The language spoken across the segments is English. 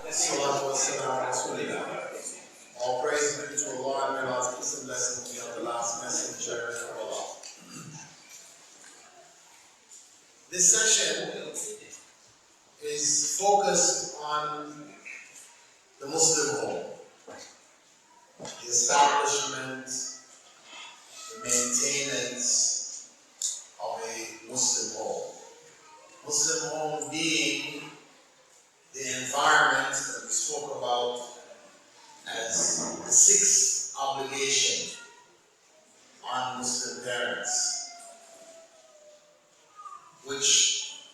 Salatu wassalam ala Rasulillah. All praise be to Allah, and may Allah's peace and blessings be on the last messenger of Allah. This session is focused on the Muslim home, the establishment, the maintenance of a Muslim home. Muslim home being the environment that we spoke about as the sixth obligation on Muslim parents, which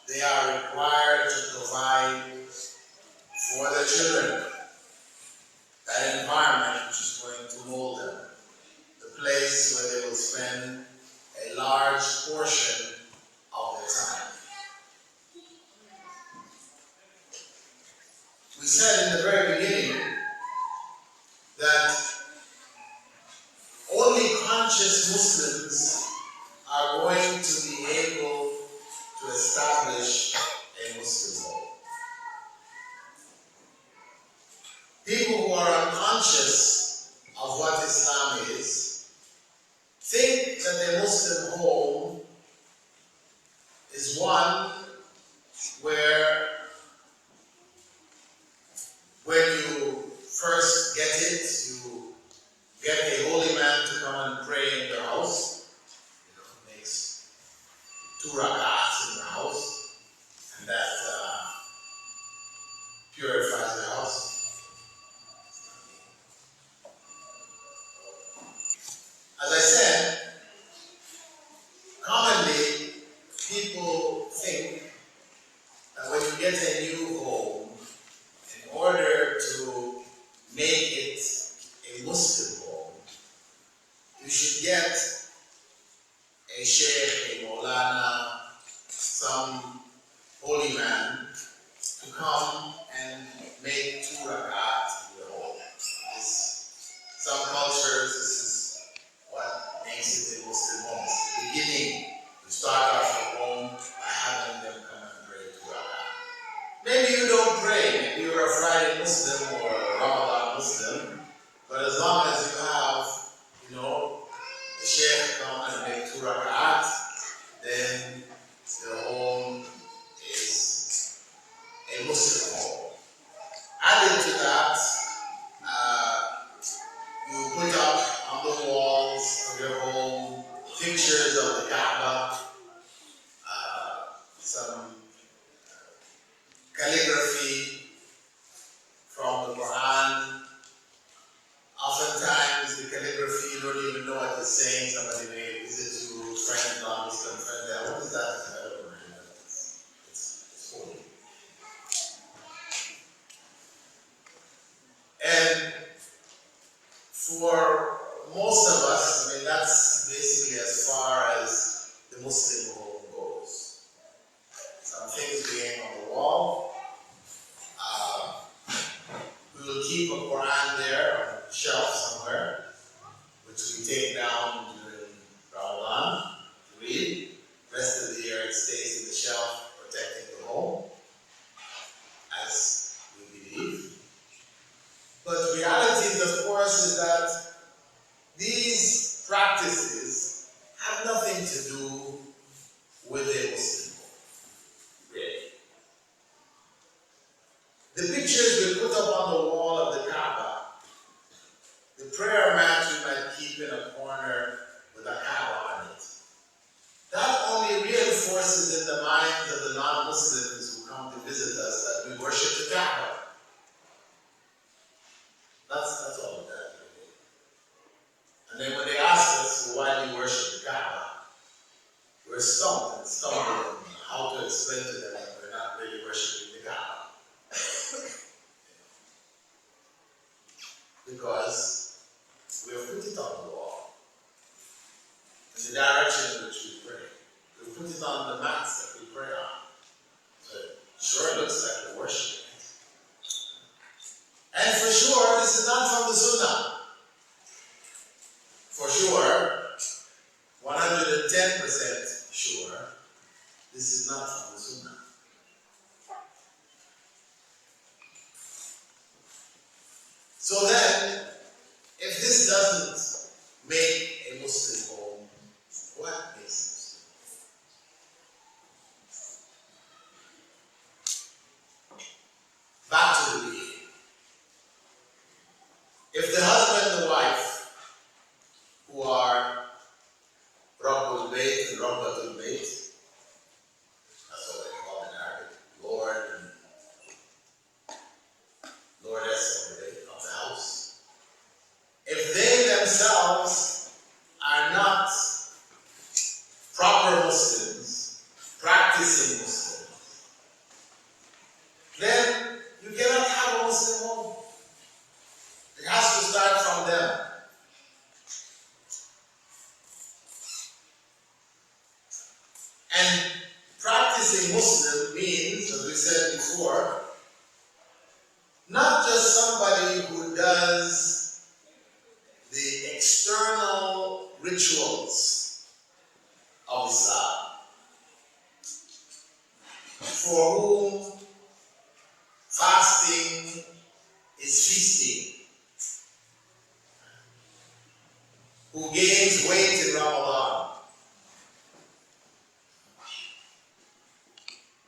they are required to provide for their children. That environment which is going to mold them, the place where they will spend a large portion of their time. We said in the very beginning that only conscious Muslims are going to be able to establish a Muslim home. People who are unconscious of what Islam is think that a Muslim home is one where when you first get it, you get a holy man to come and pray in your house. Makes 2 rak'ahs in the house, and that purifies the house. As I said, commonly people think that when you get a new home, in order to make it a Muslim home, you should get a sheikh, a maulana, some holy man to come and make 2 rak'ahs in your home. Some cultures, this is what makes it a Muslim home. It's the beginning. You start off your home by having them come and pray 2 rak'ahs. Maybe you don't pray. Maybe you're a Friday Muslim or a Ramadan Muslim. But as long as you have, the sheikh come and make 2 rak'ahs, then the home is a Muslim home. Added to that, you put up on the walls of your home pictures of the Kaaba, some calligraphy from the Quran. Oftentimes the calligraphy, you don't even know what it's saying. Somebody may visit you, friend, non-Muslim friend there. What is that? I don't know. It's holy. And for most of us, that's basically as far as the Muslim home goes. Some things being on the wall. We will keep a Quran there on a shelf somewhere, which we take down during Ramadan to read. The rest of the year it stays in the shelf, protecting the home, as we believe. But the reality, of course, is that these practices have nothing to do with a Muslim home. Really. The pictures we put up on the wall of the Kaaba, the prayer mat we might keep in a corner with a Kaaba on it, that only reinforces in the minds of the non-Muslims who come to visit us that we worship the Kaaba. That's all of that. And then when they ask us, well, why do you worship the Kaaba? We're stumped and stumbled on how to explain to them that we're not really worshiping the Kaaba. Because we have put it on the wall, in the direction in which we pray. We put it on the mats that we pray on. So it sure looks like we're worshiping it. And for sure, this is not from the Sunnah. For sure, 110% sure, this is not from the Sunnah. So then, if this doesn't make a Muslim home, what makes it? Back to the beginning. If the husband and the wife, who are Rabbul Bayt and Rabbatul Bayt, that's what they call in Arabic, Lord and Lordess of the house, if they themselves are not proper Muslims, practicing Muslims, then you cannot have a Muslim home. It has to start from them. And practicing Muslim means, as we said before, not just somebody who does the external rituals of Islam, for whom fasting is feasting, who gains weight in Ramadan,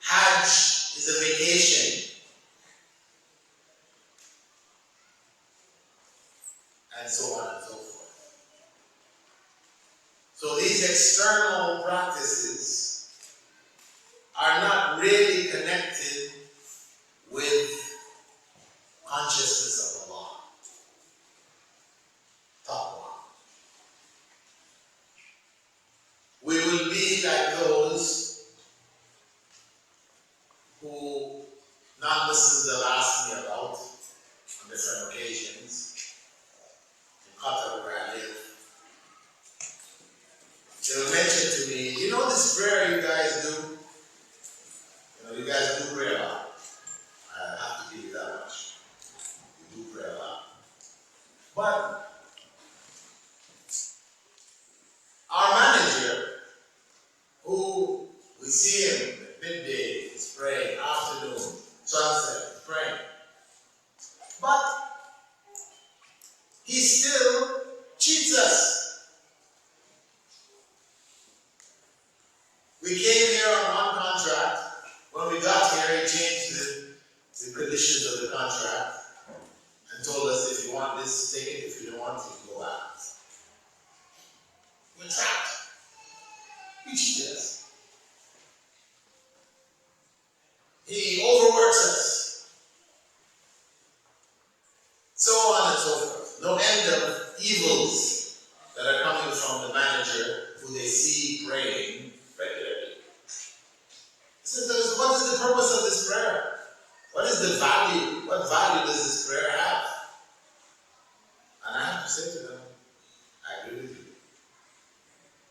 Hajj is a vacation, and so on and so forth. So these external practices are not really connected with consciousness of Allah. Taqwa. We will be like those who non-Muslims have asked me about on different occasions in Qatar where I live. They will mention to me, you know this prayer you guys do? You guys do pray a lot. I have to give you that much. You do pray a lot. But our manager, who we see him at midday, he's praying, afternoon, sunset, he's praying. But he still cheats us. We came here on one contract. When we got here, he changed the conditions of the contract and told us, if you want this, take it. If you don't want it, go back. We're trapped. He cheated us. He overworks us. So on and so forth. No end of evils that are coming from the manager who they see praying regularly. So what is the purpose of this prayer? What is the value? What value does this prayer have? And I have to say to them, I agree with you.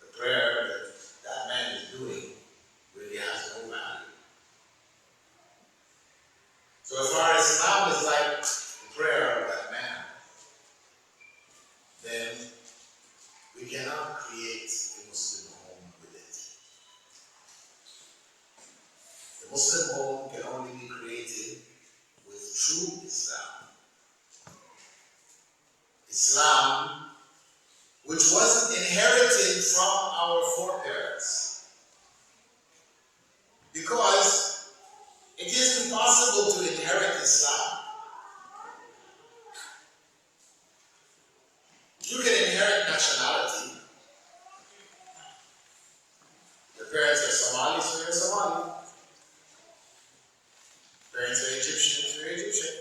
The prayer that man is doing really has no value. So as far as Islam is like the prayer of that man, then we cannot create a Muslim home with it. The Muslim home can only be created with true Islam. Islam, which wasn't inherited from our foreparents. Because it is impossible to inherit Islam. You can inherit nationality. Your parents are Somali, so you're Somali. Parents are Egyptian, so you're Egyptian.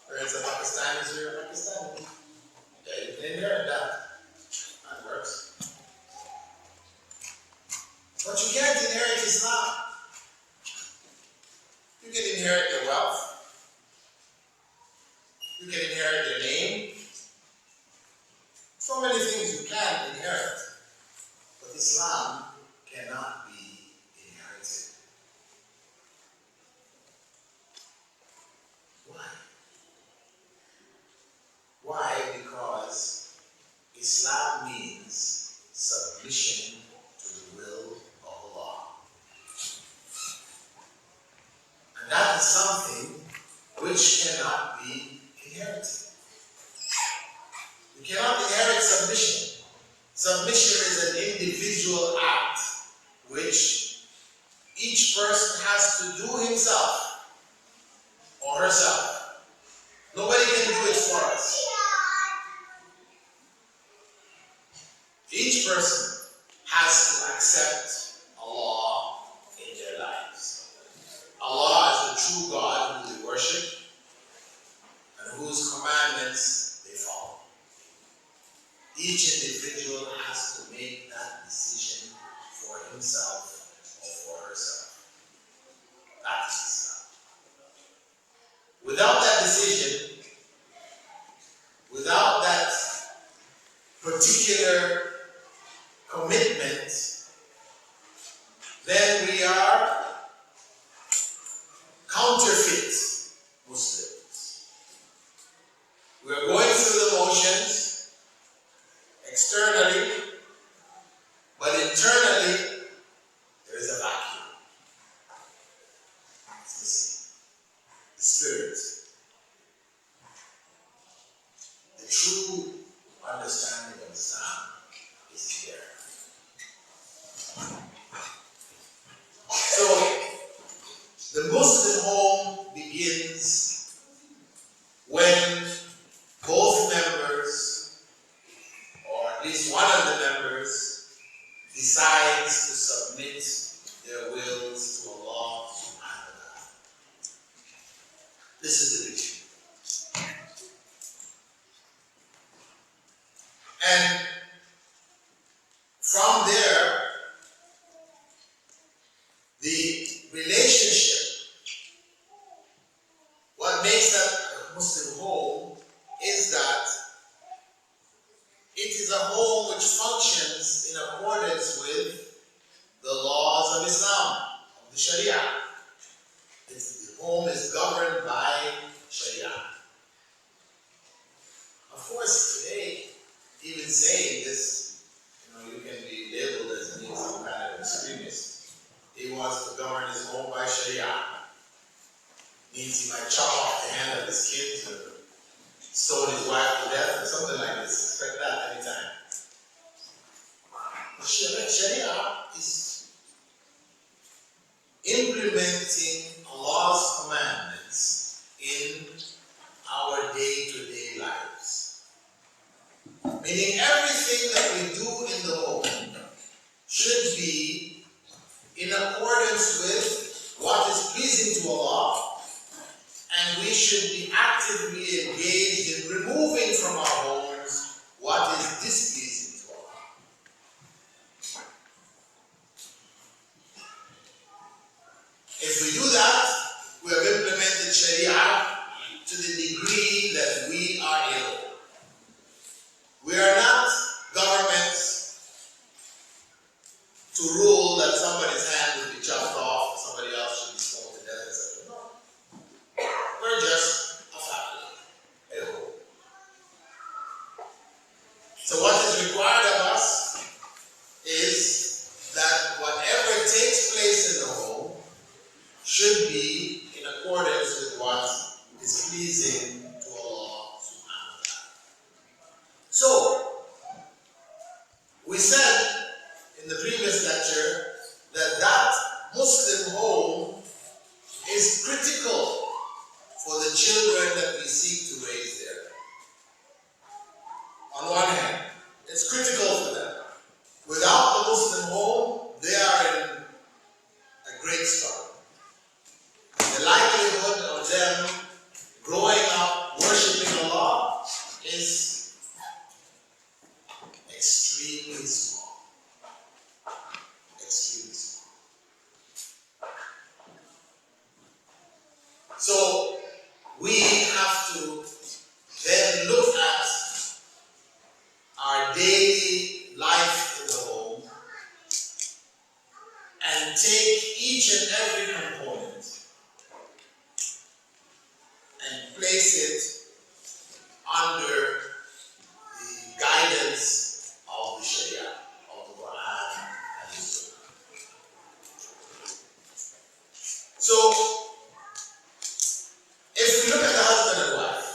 Parents are Pakistani, so you're Pakistani. Yeah, you can inherit that. That works. But you can't inherit Islam. You can inherit your wealth. You can inherit your name. So many things you can inherit. But Islam cannot be inherited. Why? Why? Because Islam means submission to the will of Allah. And that is something which cannot be inherited. cannot inherit submission. Submission is an individual act which each person has to do himself or herself. Nobody can do it for us. Each person has to accept Allah in their lives. Allah is the true God who they worship and whose commandments they follow. Each individual has to make that decision for himself or for herself. That is Islam. Without that decision, without that particular commitment, then we are counterfeit Muslims. We are going through the motions externally, but internally there is a vacuum. It's missing. The spirit, the true understanding of Islam is there. So, the Muslim home begins when both members, or at least one of the members, decides to submit their wills to Allah subhanahu wa ta'ala. This is the beginning. And from there, the relationship, what makes that a Muslim home is that it is a home which functions in accordance with the laws of Islam, of the Sharia. The home is governed by Sharia. Of course, today, even saying this, you can be labeled as being some kind of extremist. He wants to govern his home by Sharia. Means he might chop off the hand of his kids or stone his wife to death or something like this. Expect that anytime. Sharia is implementing Allah's commandments in our day-to-day lives. Meaning everything that we do in the home should be in accordance with what is pleasing to Allah, and we should be actively engaged in removing from our homes what is displeasing to Allah. If we do that, we have implemented Sharia to the degree that we are able. We are not governments to rule that somebody's hand will be chopped off, somebody else should be stoned to death, etc. No. We're just a family, a home. So what is required of us is that whatever takes place in the home should be in accordance with what is pleasing to Allah subhanahu wa ta'ala. So, we said in the previous lecture that Muslim home is critical for the children that we seek to raise there. On one hand, it's critical for them. Without the Muslim home, they are in a great struggle. The likelihood of them growing up worshiping Allah is extremely small. Extremely small. So we have to then look at our daily life in the home and take each and every component and place it under the guidance of the Sharia, of the Quran and the Sunnah. So, if we look at the husband and wife,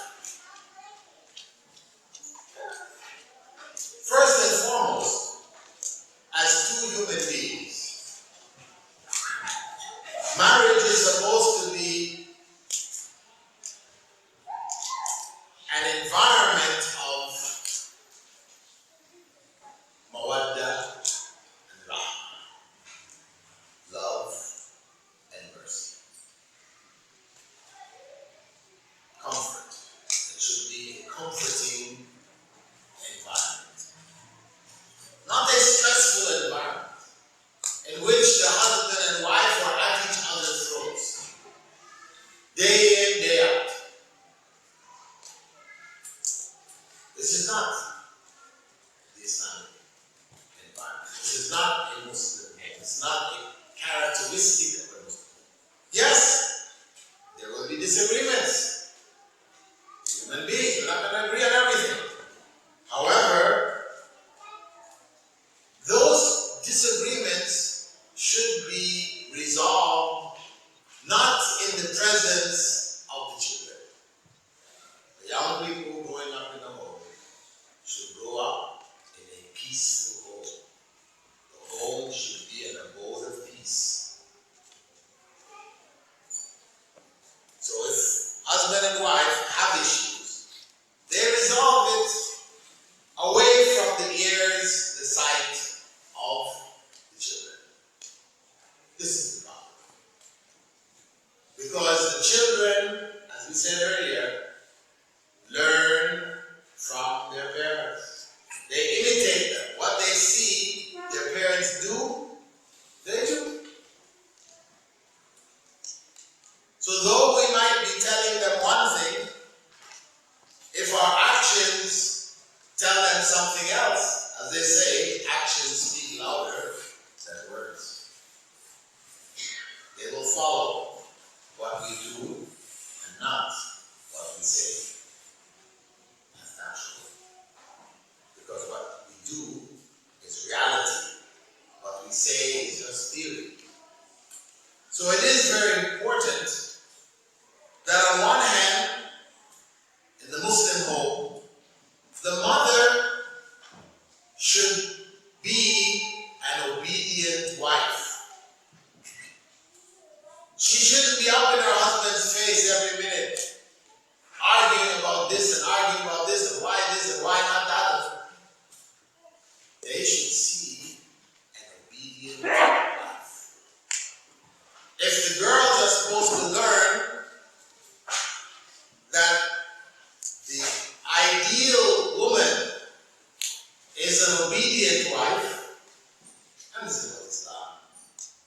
This is not the Islamic environment. This is not a Muslim home. It's not a characteristic of a Muslim. Yes, there will be disagreements. Human beings, we're not going to agree on everything. However, those disagreements should be resolved not in the presence of the children. The young people growing up in the home should grow up in a peaceful home. The home should be an abode of peace. So if husband and wife have issues, they resolve it away from the ears, the sight of the children. This is the problem. Because the children, as we said earlier, learn from their parents. They imitate them. What they see their parents do, they do. So though we might be telling them one thing, if our actions tell them something else, as they say, actions speak louder than words. They will follow what we do and not what we say. That's natural. Because what we do is reality. What we say is just theory. So it is very important that on one hand, in the Muslim home, the mother should be an obedient wife. She shouldn't be up in her husband's face every minute, arguing about this and arguing about this and why not that. They should see an obedient wife. If the girls are supposed to learn that the ideal woman is an obedient wife, and this is what Islam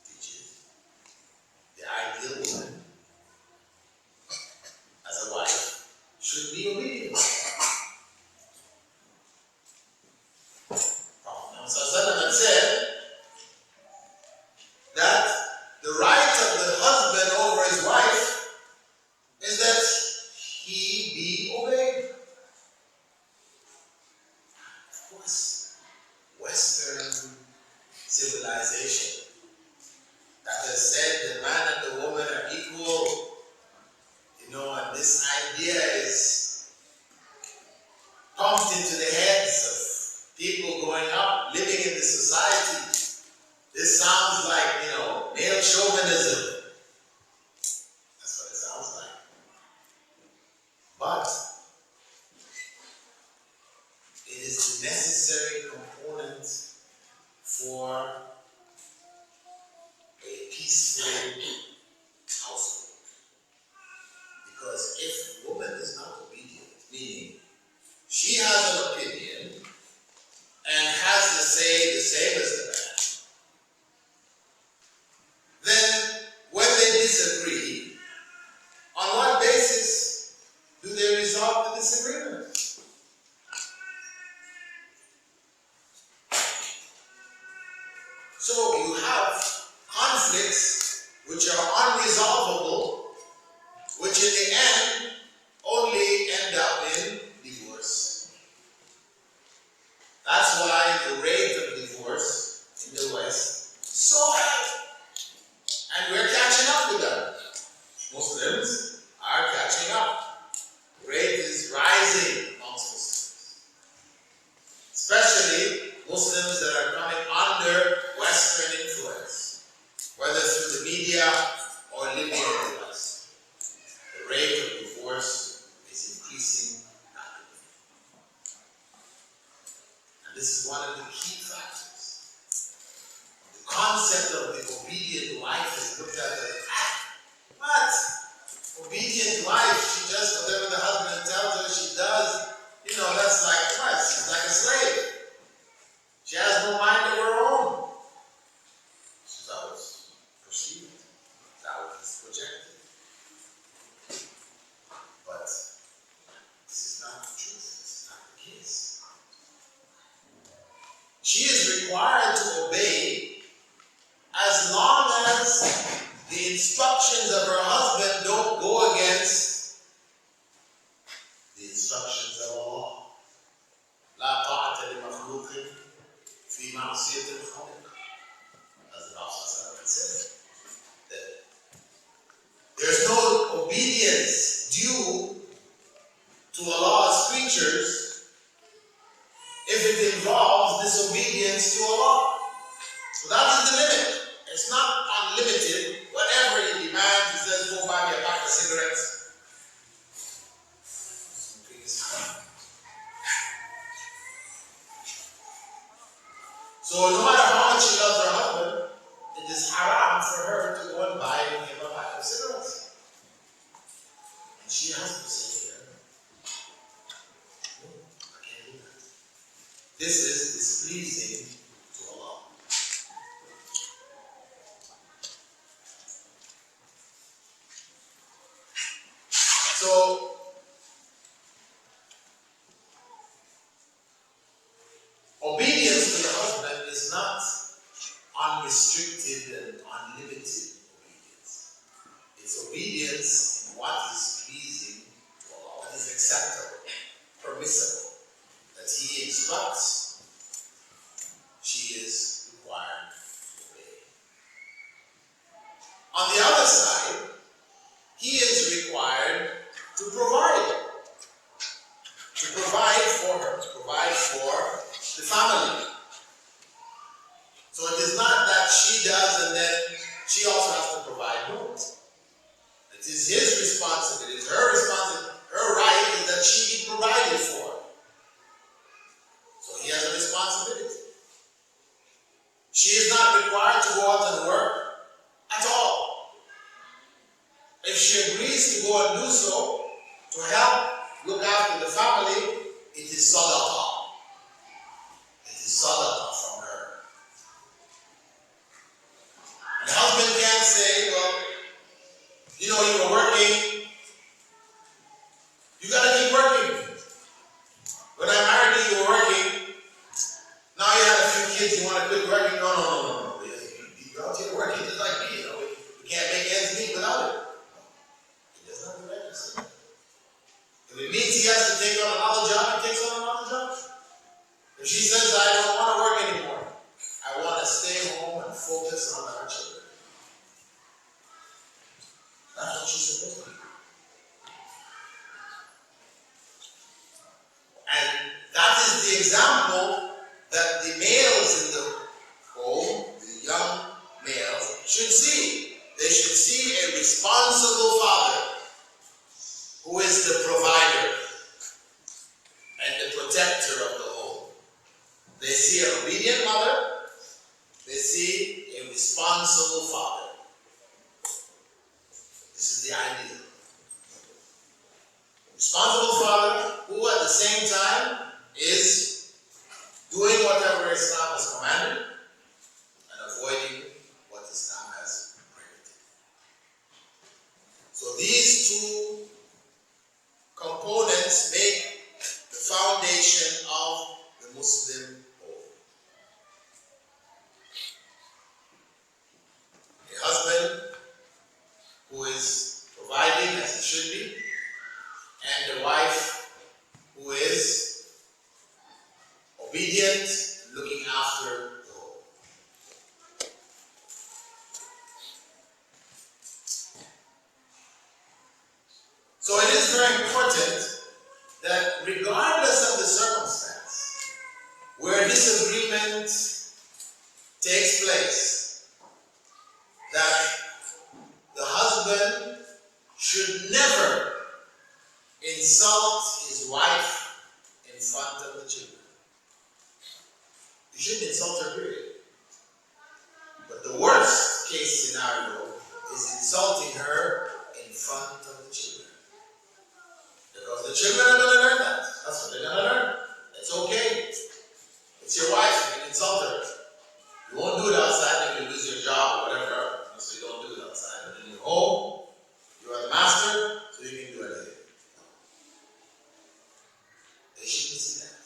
teaches. The ideal woman as a wife should be obedient. Prophet Muhammad said that the right of the husband over his wife is that he be obeyed. Of course, Western civilization that has said the man and the woman are equal, and this idea is pumped into the heads of people growing up, living in this society. This sounds like, male chauvinism. That's what it sounds like. But it is the necessary component for a peaceful household. Because if a woman is not obedient, meaning she has an opinion and has to say the same as the man, then when they disagree, on what basis do they resolve the disagreement? So you have conflicts which are unresolvable, which in the end only end up in divorce. That's why the rate of divorce instructions of Allah. لا طاعة لمخلوق في معصية الخالق. As the Prophet said, that there's no obedience due to Allah's creatures if it involves disobedience to Allah. So that is the limit. It's not unlimited. Whatever he demands, he says, go buy me a pack of cigarettes. So no matter how much she loves her husband, it is haram for her to go and buy him a pack of cigarettes. And she has to say here, no, I can't do that. This is displeasing to Allah. So, obedience to the husband is not unrestricted and unlimited obedience. It's obedience in what is pleasing to Allah, what is acceptable, permissible, that He instructs, she is required to obey. On the other side, he is required to provide for her, to provide for the family. So it is not that she does and then she also has to provide. No. It is his responsibility, it's her responsibility. Her right is that she be provided for. So he has a responsibility. She is not required to go out and work at all. If she agrees to go and do so, to help look after the family, it is sadaqah. It is sadaqah from her. And the husband can't say, well, you know, you were working, you gotta keep working. When I married you, you were working, now you have a few kids, you wanna quit working? No. You're out here working just like me, you know, we can't make ends meet without it. He does not do that. If it means he has to take on another job, he takes on another job. If she says, I don't want to work anymore, I want to stay home and focus on our children, that's what she's supposed to do. And that is the example that the males in the home, the young males, should see. They should see a responsible father who is the provider and the protector of the home. They see an obedient mother, they see a responsible father. This is the ideal. Responsible father who at the same time is doing whatever Islam has commanded and avoiding what Islam has prohibited. So these two components make the foundation of the Muslim home. A husband who is providing as he should be, and a wife who is obedient, looking after the home. So it is very important that regardless of the circumstance where disagreement takes place, that the husband should never insult his wife in front of the children. He shouldn't insult her, period. But the worst case scenario is insulting her in front of the children. Because the children are going to learn that. That's what they're going to learn. It's okay. It's your wife. You can insult her. You won't do it outside, then you lose your job or whatever. So you don't do it outside. But in your home, you are the master, so you can do anything. They shouldn't see that.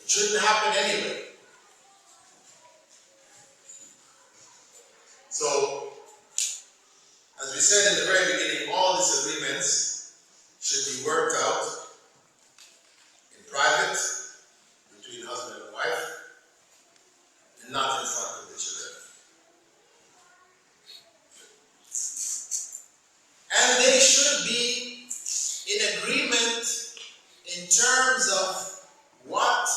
It shouldn't happen anyway. So, as we said in the very beginning, all disagreements should be worked out agreement in terms of what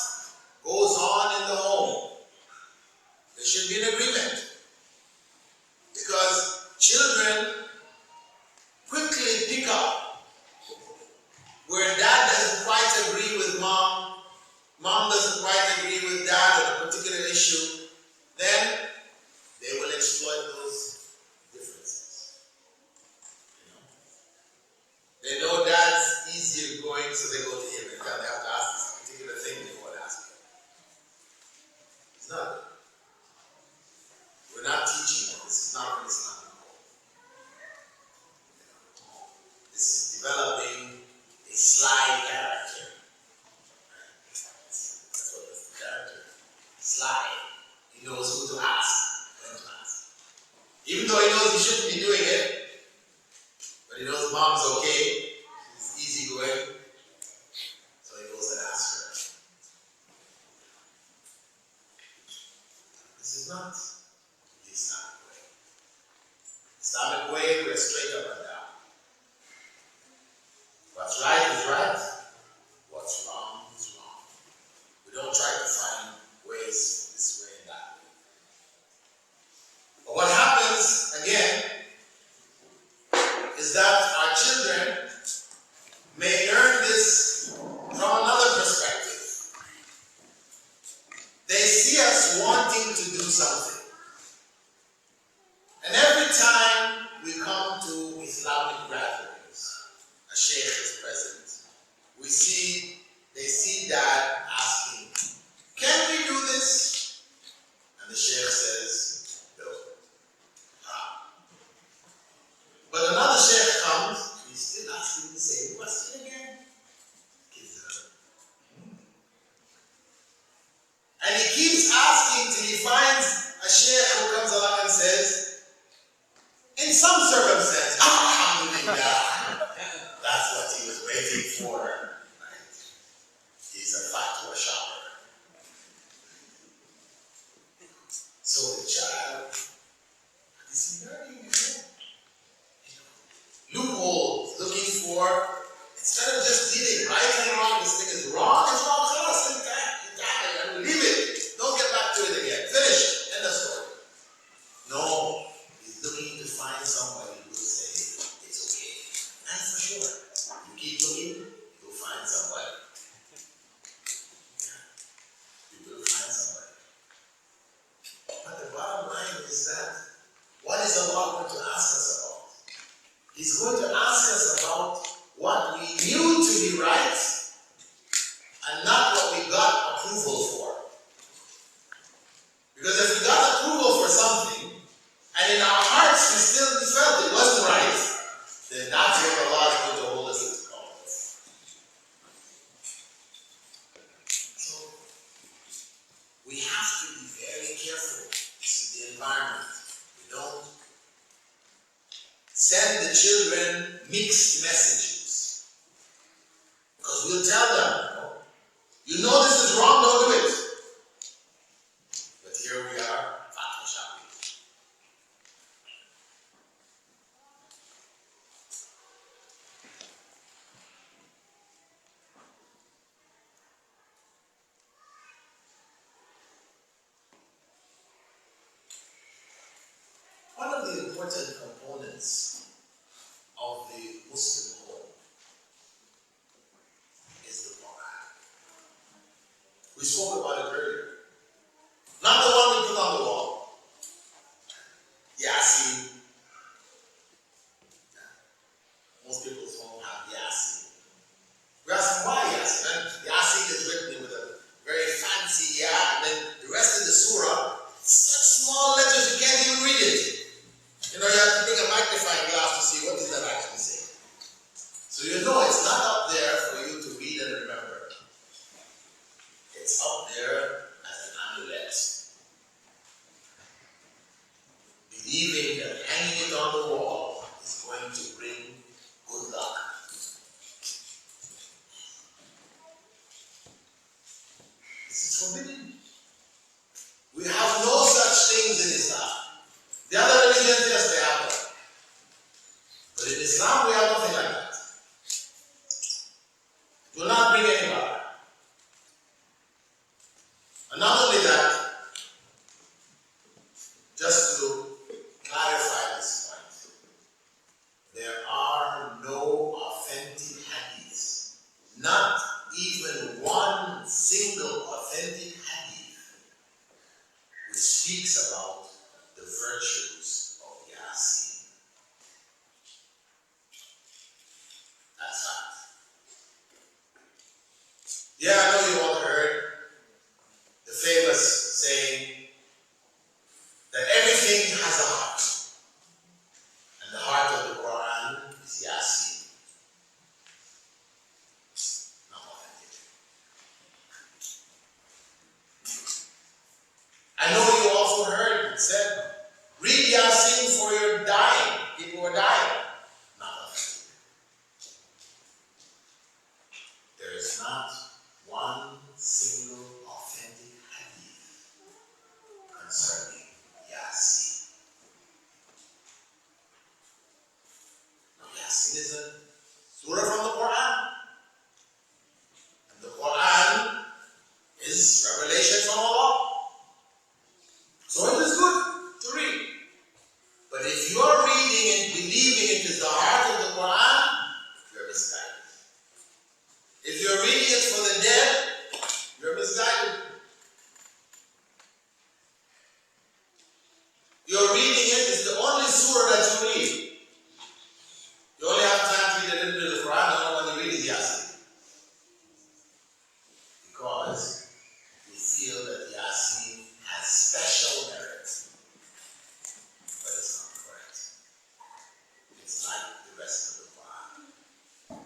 goes on in the home. There should be an agreement. Because children quickly pick up where dad doesn't quite agree with mom, mom doesn't quite agree with dad on a particular issue, then they will exploit those differences. They know dad's easier going, so they go to him. And they have to ask this particular thing they won't ask him. It's not good. We're not teaching them. This is not an Islamic home. This is developing a sly character. That's what is the character. Sly. He knows who to ask, when to ask. Even though he knows he shouldn't be doing it, but he knows mom's okay, she's easygoing, so he goes and asks her. This is not the Islamic way. Islamic way, we're straight up and down. What's right is right, what's wrong is wrong. We don't try to find ways this way and that way. But what happens, again, is that our children may learn this from another perspective. They see us wanting to do something. And every time we come to Islamic gatherings, a sheikh is present, they see dad asking, can we do this? And the sheikh says, no. But another sheikh comes, he's still asking the same question again. And he keeps asking till he finds a sheikh who comes along and says, in some circumstance, alhamdulillah, that's what he was waiting for. Right? He's a fatwa shopper. So the child is learning again. Loopholes, looking for, instead of just dealing right and wrong, this thing is wrong, it's wrong, and leave it. Don't get back to it again. Finish. End of story. No, he's looking to find somebody who will say it's okay. And for sure, you keep looking, you'll find somebody. Yeah. You will find somebody. But the bottom line is that, what is Allah going to ask us about? He's going to ask us about what we knew to be right and not what we got approval for. Because if we got approval for something and in our hearts we still felt it wasn't right, then that's what Allah is going to hold us to account for. So we have to be very careful. This is the environment. We don't send the children mixed messages. Because we'll tell them, you know this is wrong, don't do it. But here we are, fatwa shopping. One of the important components of the Muslim home is the Quran. We spoke about it earlier. Not the one we put on the wall. Yasin. Most people's home have Yasin. We ask them why Yasin. And Yasin is written with a very fancy ya, and then the rest of the surah, such small letters you can't even read it. You know, you have to bring a magnifying glass to see what does that actually say. So you know it's not up there for you to read and remember. It's up there as an amulet. Believing that hanging it on the wall is going to bring good luck. This is forbidden. We have no such things in Islam. The other religions, yes, they have them. But in Islam, we have nothing like that. It will not bring any bother. And not only that, just to clarify this point, there are no authentic hadiths, not even one single authentic hadith, which speaks about the virtues of Yasin. That's fact. Yeah, I know you all heard the famous saying that everything has a heart, and the heart of the Quran is Yasin. Not authentic. I know you also heard it said, read Yasin for your dying. People were dying. Not authentic. There is not one single authentic hadith concerning Yasin. Now, Yasin is a surah from the Quran. And the Quran is revelation from Allah. So it is good to read. But if you are reading and believing it is the heart of the Quran, you're misguided. If you're reading it for the dead, you're misguided. You're reading it is the only surah that you read. You only have time to read a little bit of the Quran, and when you read it, Yasin. Because you feel that Yasin has special merit. But it's not correct. It's like the rest of the Quran.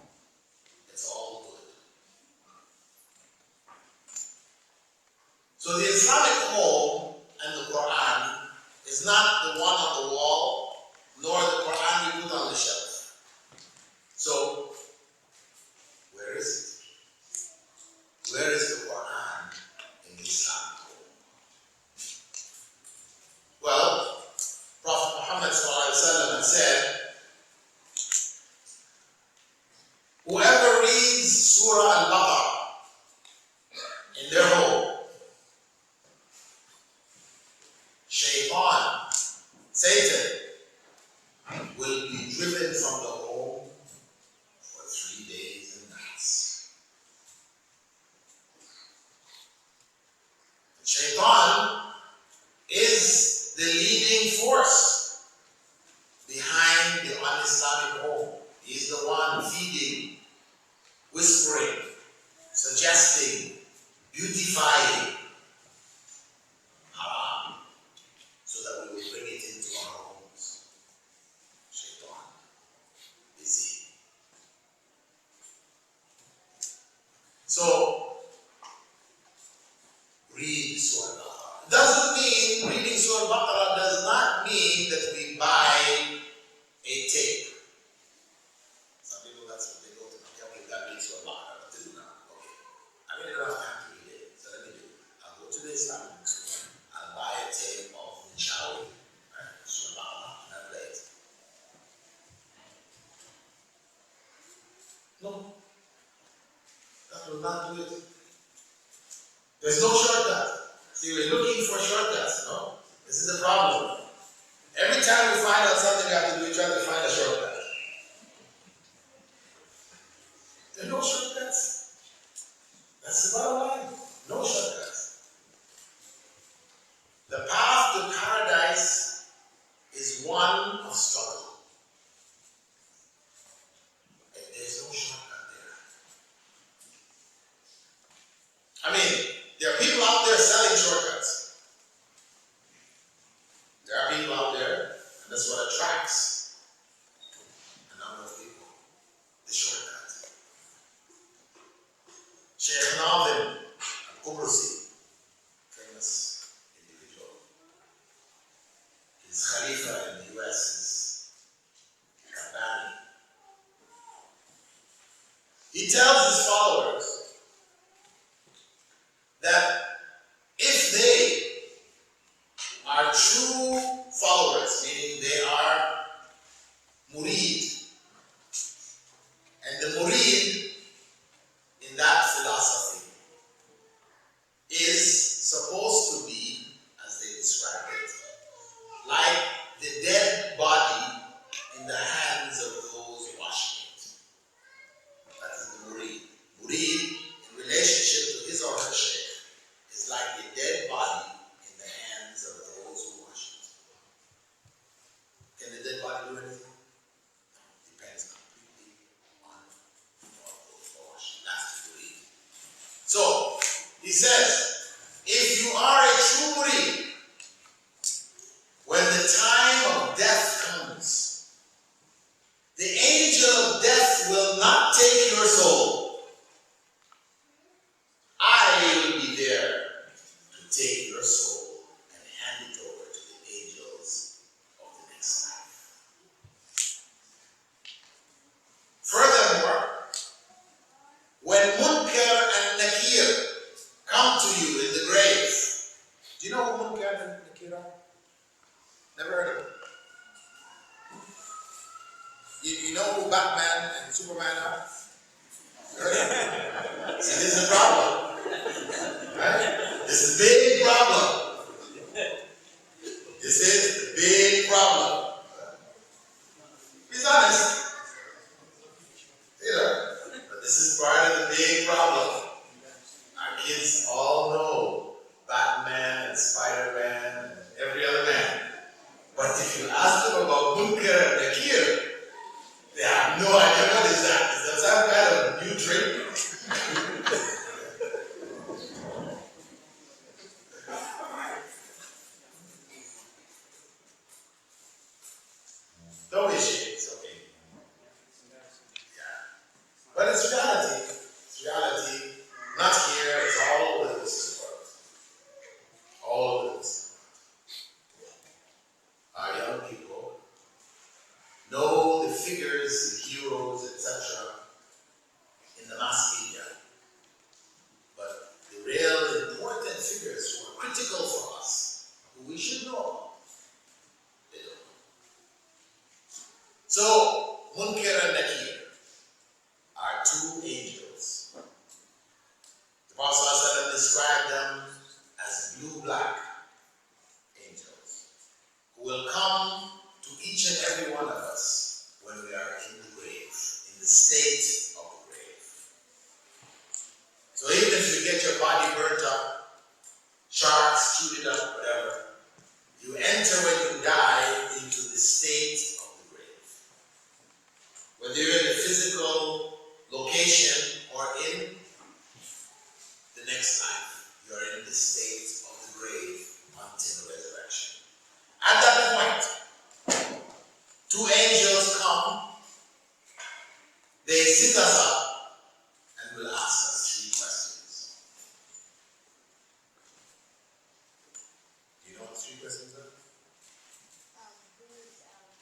It's all good. So the Islamic home and the Quran is not the one on the wall, nor the Quran we put on the shelf. So, where is it? Where is the Quran in the Islamic home? Well, Prophet Muhammad ﷺ said, whoever reads Surah Al-Baqarah in their home, Shaitan, Satan, will be driven from the home for 3 days and nights. Shaitan is the leading force behind the un-Islamic home. He's the one feeding, whispering, suggesting, beautifying haram, so that we will bring it into our homes. Shaitan is he. So, read Surah Al-Baqarah. Doesn't mean, reading Surah Al-Baqarah does not mean that we buy a tape. Some people, that's what they go to. Okay, that means Surah Al-Baqarah. What to do now? Okay. I really don't have time to read it. So let me do it. I'll go to the Islamic bookstore. I'll buy a tape of Nishawi, right? Surah Al-Baqarah, and I'll play it. No. That will not do it. There's no shortcut. See, we're looking for shortcuts, no? This is the problem. Every time we find out something we have to do, we try to find a shortcut. There are no shortcuts. That's the bottom line. No shortcuts. The path to paradise is one of struggle. And there's no shortcut there. I mean, there are people out there selling shortcuts. There are people out there, and that's what attracts a number of people. The shortcut. Sheikh Nazim al-Qubrasi, famous individual. His Khalifa in the US is Kabani. He tells his followers that if they are true followers, meaning they are murid, and the murid in man out. See, this is a problem. Right? This is a big problem. This is a big problem. He's honest. You know, but this is part of the big problem. Our kids all know Batman and Spider-Man and every other man. But if you ask them about Munkar and Nakir, they have no idea what is that. Is that some kind of new drink? Don't be ashamed, it's okay. Yeah. But it's reality. It's reality. Not here, it's all over the Muslim world. All over the Muslim world. Our young people know the figures, the heroes, etc. in the mass media. But the real important figures who are critical for us, who we should know, they don't know. So, Munkar and Nakir are two angels. The Prophet ﷺ described them as blue-black angels who will come to each and every one of us when we are in the grave, in the state of the grave. So even if you get your body burnt up, sharks chewed it up, whatever, you enter when you die into the state of the grave. Whether you're in a physical location or in the next life, you are in the state of the grave until resurrection. At that point, two angels come, they sit us up and will ask us 3 questions. Do you know what 3 questions are?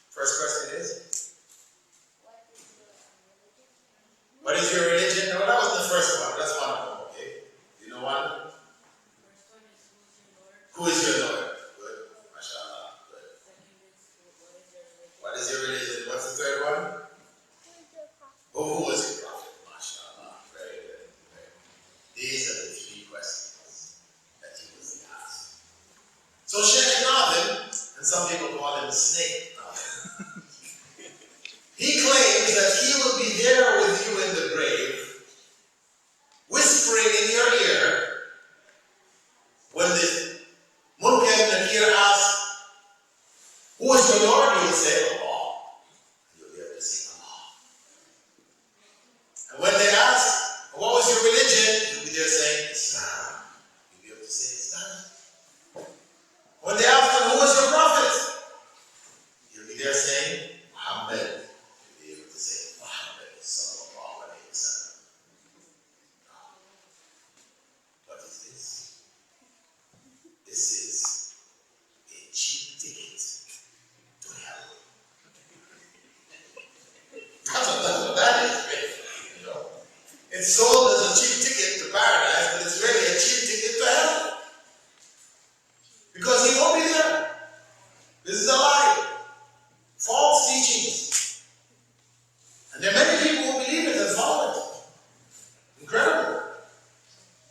First question is? What is your religion? No, that was the first one. That's one of them, okay? You know one? Who is your Lord? Good. MashaAllah. Good. What is your religion? What's the third one? Who was your prophet? MashaAllah. Very good. These are the 3 questions that he was asked. So Sheikh Nathan, and some people call him Snake Nathan, he claims that he will be there with you in the grave, whispering in your ear, when the Munkar and Nakir ask, who is your Lord? You will say, Allah. You'll be able to say, Allah. And when they ask, what was your religion? You'll be there saying, Islam. You'll be able to say, Islam. When they ask them, who was your prophet? You'll be there saying, Muhammad. You'll be able to say, Muhammad sallallahu alayhi wa sallam. What is this? This is a cheap ticket to hell. That's what that is, really. You know? It's sold as a cheap ticket to paradise, but it's really a cheap ticket to hell. Because he won't be there. This is a lie. False teachings. And there are many people who believe it and follow it. Incredible.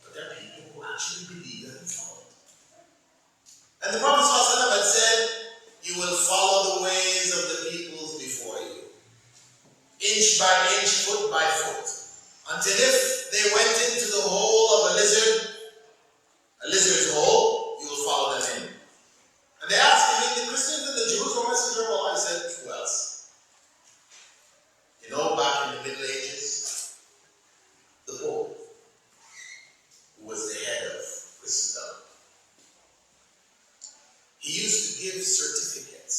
But there are people who actually believe it and follow it. And the Prophet ﷺ had said, you will follow the ways of the peoples before you. Inch by inch, foot by foot. Until if they went into the hole of a lizard's hole, you will follow them in. And they asked him, the Christians and the Jews were Messenger of Allah. He said, who else? You know, back in the Middle Ages, the Pope, who was the head of Christendom, he used to give certificates.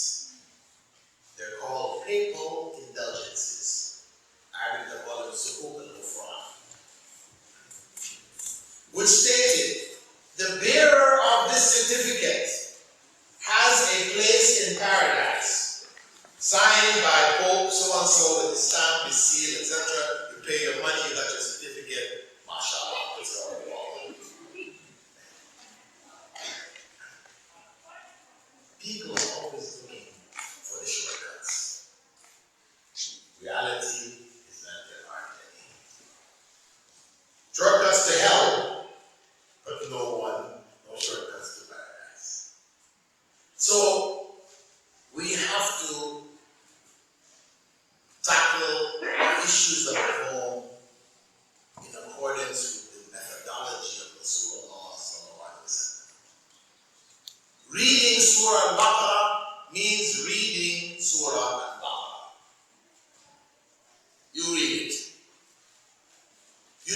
They're called papal indulgences. Arabic they call them sukuk al-Ghufran, which stated, the bearer of this certificate has a place in paradise, signed by Pope so-and-so with his stamp, his seal, etc. You pay your money, you got your certificate. MashaAllah, it's all involved. People are always looking for the shortcuts. Reality is that there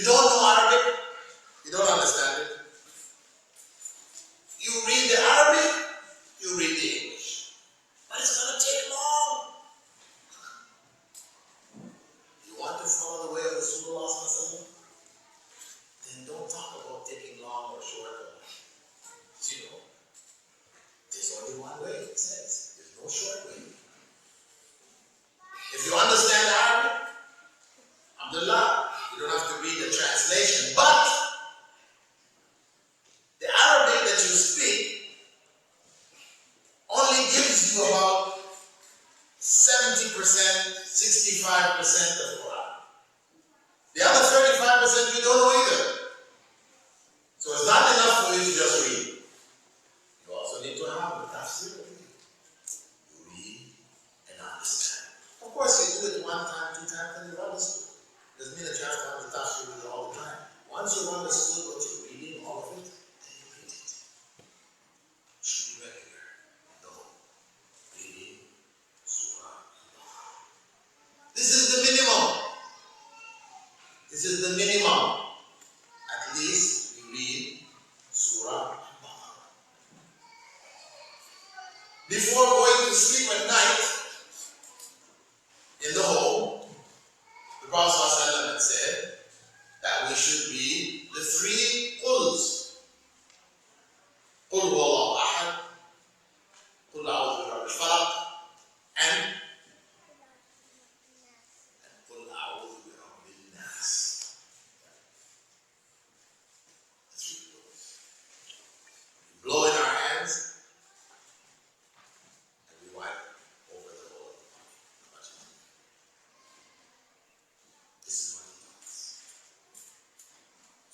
you don't know Arabic, you don't understand it. You read the Arabic, you read the English. But it's going to take long. You want to follow the way of Rasulullah, then don't talk about taking long or short. You know, there's only one way, it says. There's no short way. If you understand Arabic, Alhamdulillah, you don't have to read the translation. But the Arabic that you speak only gives you about 70%, 65% of the Quran. The other 35% you don't know either. So it's not enough for you to just read. You also need to have the tafsir of it. You read and understand. Of course, you do it one time, two times, and you understood. Doesn't mean that you have to have the tafsir with it all the time. Once you've understood what you're reading, all of it, then you read it. It should be regular. No. Reading Surah. This is the minimum. This is the minimum. At least we read Surah. Before going to sleep at night, in the home, the Prophet ﷺ had said that we should read the three quls. Qul huwallahu ahad, Qul a'udhu birabbil falaq, and Qul a'udhu birabbin nas. The three quls. We blow in our hands,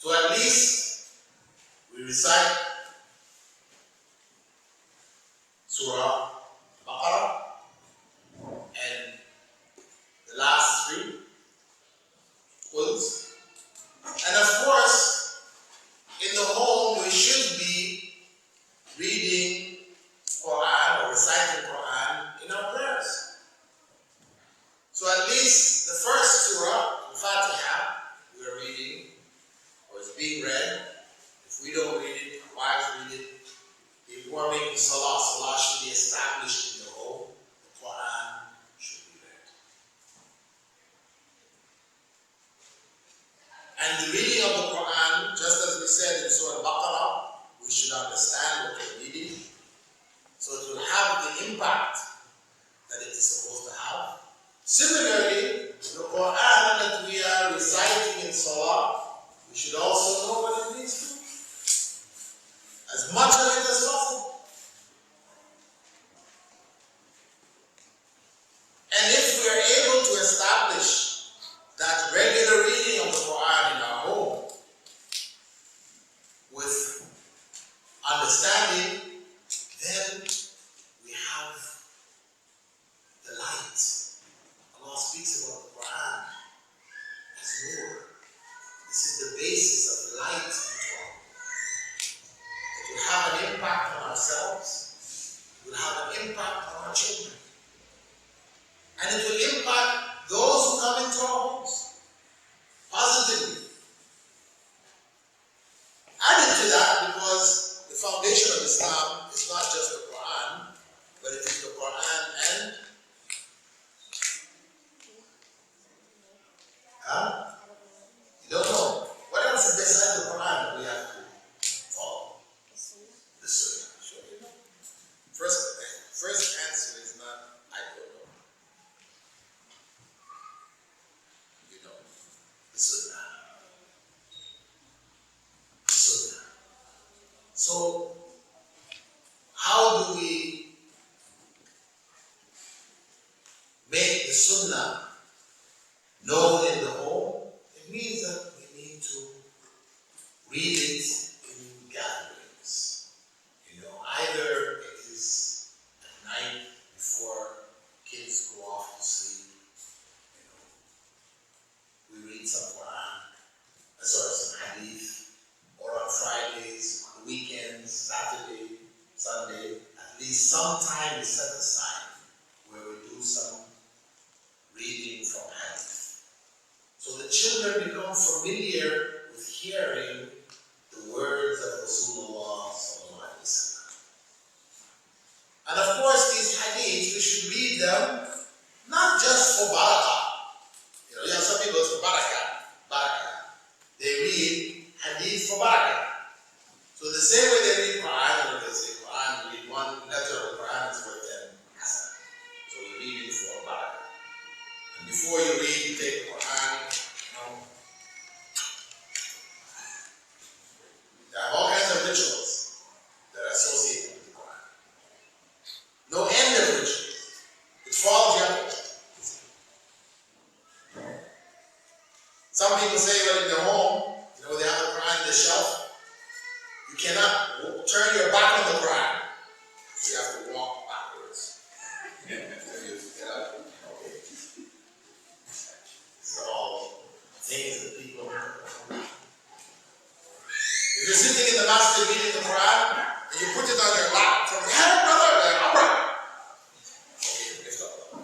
so at least we recite Surah Baqarah and the last three quls. And of course, in the home we should be reading Quran or reciting Quran in our prayers. So at least the first surah, Al-Fatiha, we are reading or is being read. If we don't read it, our wives read it. If we are making salah should be established in the home. The Quran should be read. And the reading of the Quran, just as we said in Surah Baqarah, we should understand what we're reading, so it will have the impact that it is supposed to have. Similarly, the Quran that we are reciting in Salah, we should also know what it means to. As much of it as possible. And if we are able to establish that regular reading of the Quran in our home with understanding, then we have the light. Allah speaks about the Quran as nur. This is the basis of light. It will have an impact on ourselves. It will have an impact on our children. And it will impact those who come into our homes positively. Added to that, because the foundation of Islam is not just the Quran, but it is the Quran and you don't know. What else is beside the Quran that we have to follow? The Sunnah. Sure, you know. First answer is not, I don't know. You know. The Sunnah. The Sunnah. So, how do we make the Sunnah known in the home? It means that we need to read it in gatherings. You know, either it is at night before kids go off to sleep. You know, we read some Quran, some hadith, or on Fridays, on the weekends, Saturday, Sunday. At least some time is set aside where we do some reading from hadith. So the children become familiar hearing the words of Rasulullah sallallahu alaihi wasallam. And of course, these hadiths, we should read them not just for barakah. You have some people for barakah. They read hadith for barakah. So the same way they read Quran, or they say Quran, read one letter of the Quran is worth 10 hasan. So we read it for barakah. And before you read, you take the Quran, there are all kinds of rituals that are associated with the Quran. No end of rituals. It falls your. Some people say, well, in their home, they have the Quran on the shelf. You cannot turn your back on the Quran. You have to walk backwards. Okay. These are all things that people do. If you're sitting in the masjid reading the Quran, and you put it on your lap, from hey brother, I'm right. Okay, lift up.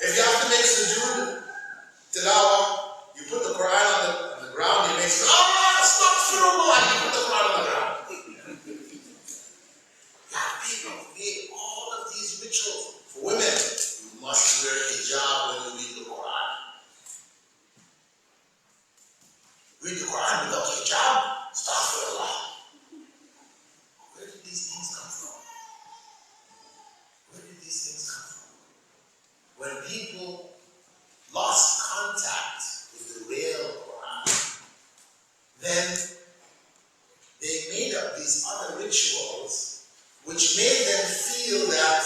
If you have to make sujood, tilawah, you put the Quran on the ground, you make sujood, astaghfirullah, and you put the Quran on the ground. People made all of these rituals. For women, you must wear hijab when you read the Quran. Read the Quran without hijab, astaghfirullah. Where did these things come from? Where did these things come from? When people lost contact with the real Quran, then they made up these other rituals which made them feel that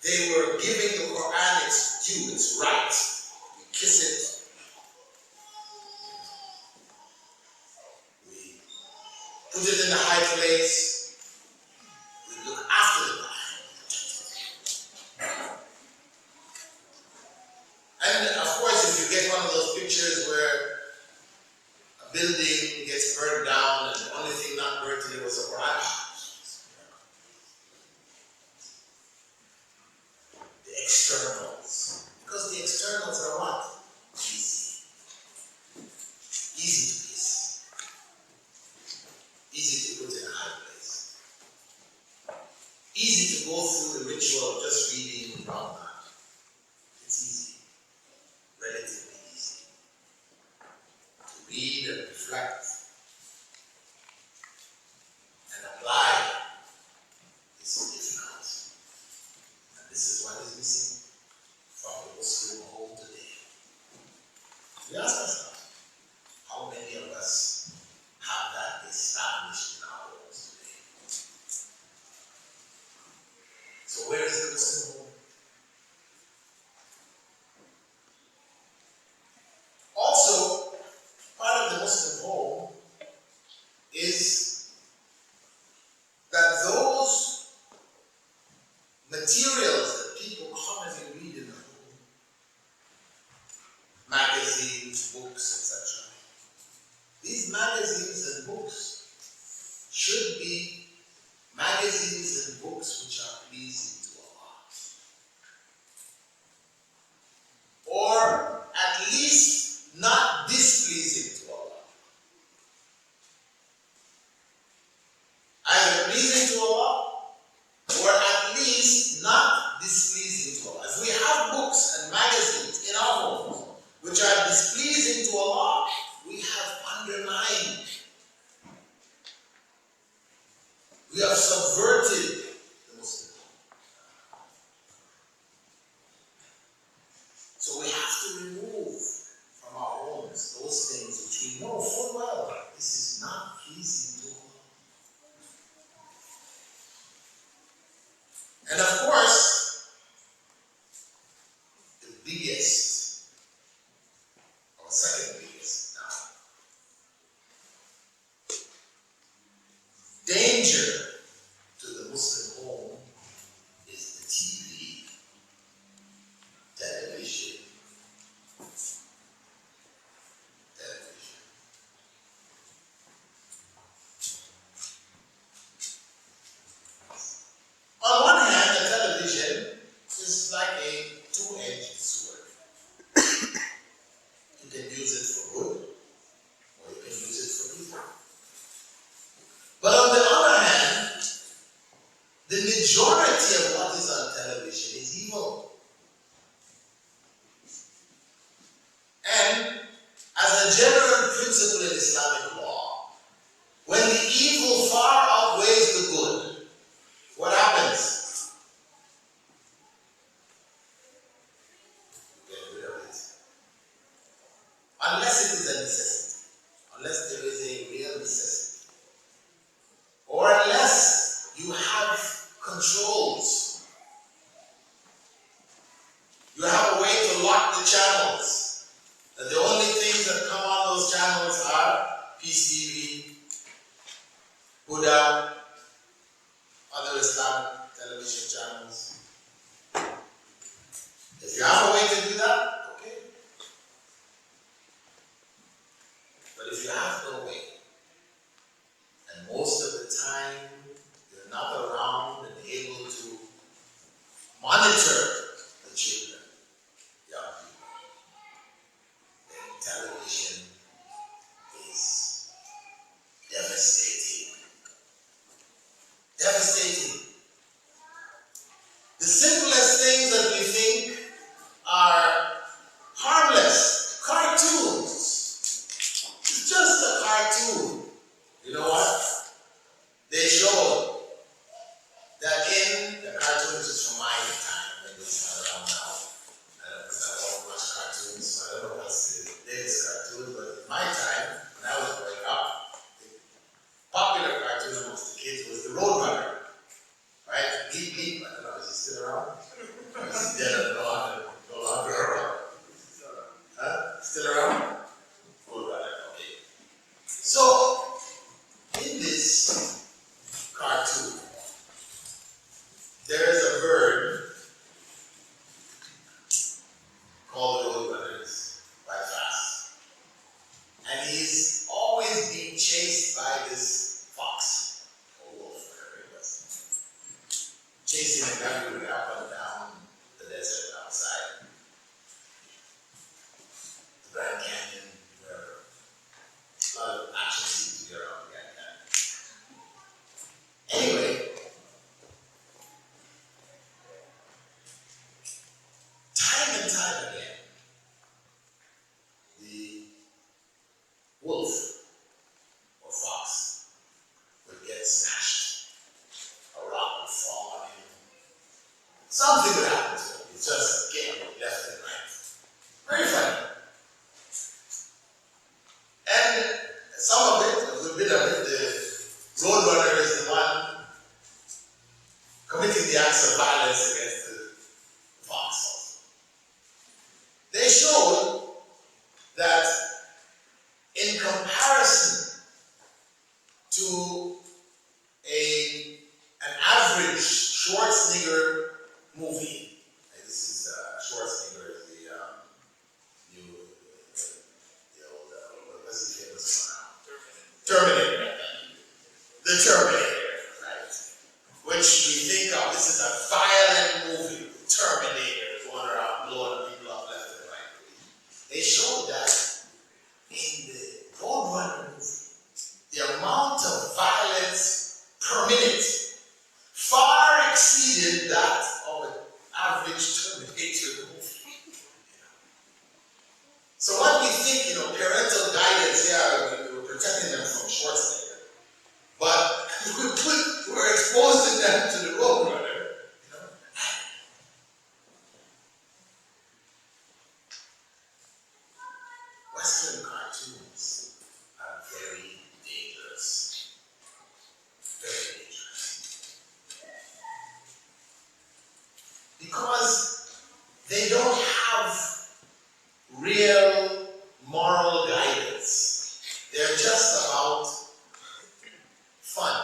they were giving the Quran its due, its right. We kiss it. We put it in the high place. We look after the Quran. And of course, if you get one of those pictures where a building gets burned down and the only thing not burnt in it was the Quran, externals. Because the externals are what? Easy. Easy to kiss. Easy to put in a high place. Easy to go through the ritual of just reading Ramadan. It's easy. Relatively easy. To read and reflect and apply is difficult. And this is what is missing from the Muslim home today. We ask ourselves, how many of us have that established in our homes today? So where is the Muslim home? Also, part of the Muslim home is that those materials that people commonly read in the home, magazines, books, etc. These magazines and books should be magazines and books which are pleasing to Allah. Or at least not displeasing to Allah. Either pleasing to Allah or at least not displeasing to Allah. If we have books and magazines in our homes which are displeasing to Allah, we have undermined, we have subverted the Muslim. So we have to remove from our homes those things which we know full well this is not pleasing to Allah. And of course, the biggest, or second biggest now, danger to the Muslim home is the TV, television. On one hand, the television is like a two-edged sword. You can use it as a general principle in Islamic law, when the evil far outweighs the good, what happens? You get rid of it. Unless it is a necessity. Unless there is a real necessity. Or unless you have controls. You have a way to lock the channels. And the only things that come on those channels are Peace TV, Buddha, other Islamic television channels. If you have a way to do that, okay. But if you have no way, and most of the time you're not around and able to monitor the children, young people, then television is devastating. Devastating. The simplest things that we think are harmless. Cartoons. It's just a cartoon. You know what? They showed that in the cartoon, which is from my time, maybe it's not around now. Because I don't watch cartoons, so I don't know what's the latest cartoon, but in my time, when I was growing up, the popular cartoon amongst the kids was the Roadrunner. Right? Bleep Bleep, I don't know, is he still around? Is he dead or no longer around? Huh? Still around? Roadrunner, okay. So, in this cartoon, there is a bird called the Roadrunner. It's quite fast. And he's always being chased by this fox, or wolf, whatever it was. Chasing him everywhere, up and down the desert outside. The Grand Canyon, wherever. A lot of action scenes to get around the Grand Canyon. Anyway, time and time again, the wolf or fox would get smashed. A rock would fall on him. Something would happen to him. It's just getting left and right. Very funny. And some of it, a good bit of it, the Roadrunner is the one committing the acts of violence against the fox. They showed that in comparison to an average Schwarzenegger movie, and this is Schwarzenegger is the old, what's he famous for now? Terminator. The Terminator, right? Which we think of, this is a violent movie, Terminator, going around blowing people up left and right. They showed that in the Roadrunner movie, the amount of violence per minute far exceeded that of an average Terminator movie. So what we think, parental guidance, yeah, we were protecting them from Schwarzenegger. But we're exposing them to the Roadrunner. Western cartoons are very dangerous. Very dangerous. Because they don't have real moral guidance. They're just about fun.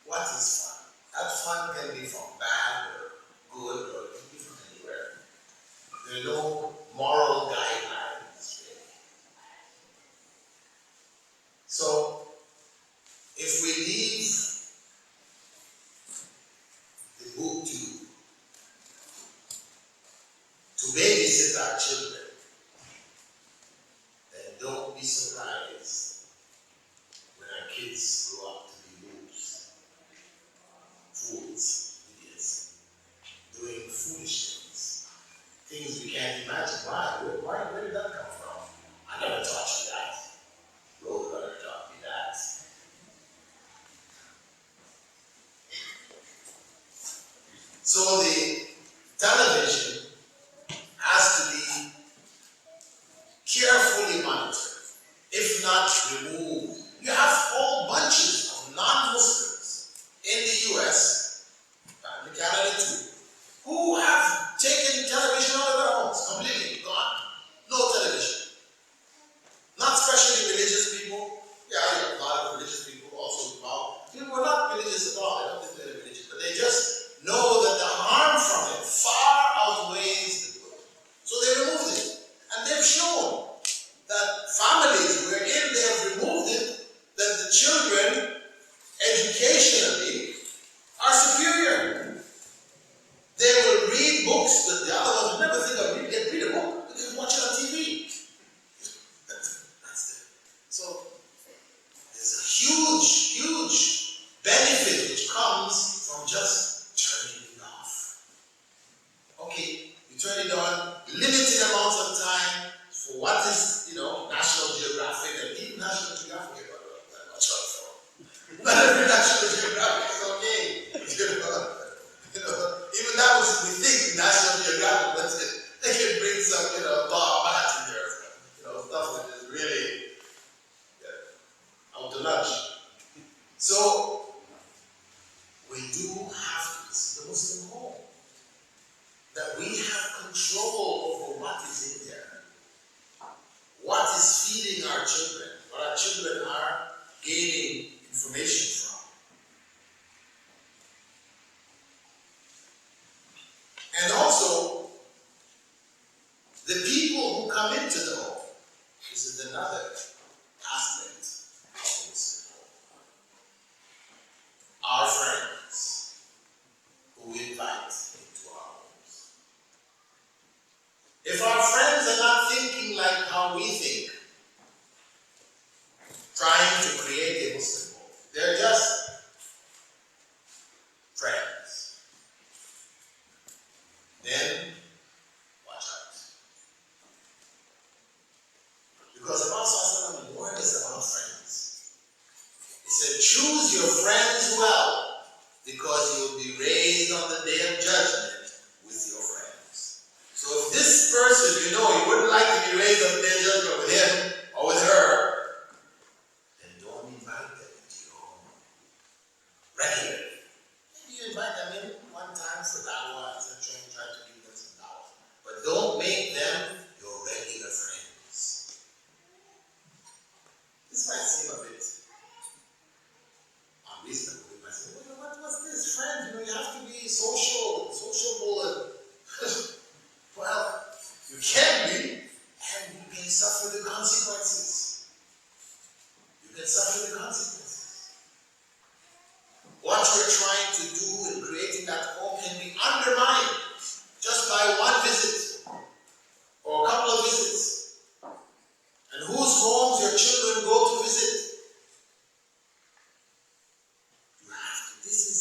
What is fun? That fun can be from bad or good, or it can be from anywhere. There are no moral guidelines, really. So, if we leave the book to babysit our children, then don't be surprised when our kids grow up to be wolves, fools, idiots, doing foolish things we can't imagine. Why? Where did that come from? I never carefully monitored, if not removed. You have whole bunches of non-Muslims in the US, and in Canada too, who have taken television out of their homes, completely gone. No television. Not especially religious people. Yeah, you have a lot of religious people also involved. People who are not religious at all. They don't think they're religious, but they just know that the harm from it far outweighs the good. So they removed it. And they've shown that families wherein they have removed it, that the children educationally are superior. They will read books that the other ones would never think of reading. They read a book, they can watch it on TV. That's it. So there's a huge, huge benefit which comes from just turning it off. Okay, you turn it on, limited amounts of time for what is, National Geographic, and even National Geographic, I'm not sure for. Not every National Geographic is okay. Even that was, we think National Geographic, but they can bring some, bar mat in there, stuff that is really out to lunch. So, we do have to, this is the Muslim home, that we have control over what is in there. What is feeding our children, what our children are gaining information from. And also, the people who come into the home. This is another aspect of this home. Our friends who we invite into our homes. If our friends are not thinking like how we think, trying to create a Muslim home, they're just friends, then watch out. Because the Prophet warned us about friends. He said, choose your friends well, because you will be raised on the day of judgment with your friends. So if this person, you wouldn't like to be raised on the day of judgment with him or with her, then don't invite them into your home regularly. Maybe you invite them in one time for dawah, etc., and try to give them some dawah. But don't make them your regular friends. This might seem a bit unreasonable. You might say, what's this? Friends, you have to be sociable, and well, you can be, and you can suffer the consequences. You can suffer the consequences. What you're trying to do in creating that home can be undermined just by one visit or a couple of visits. And whose homes your children go to visit? You have to. This is,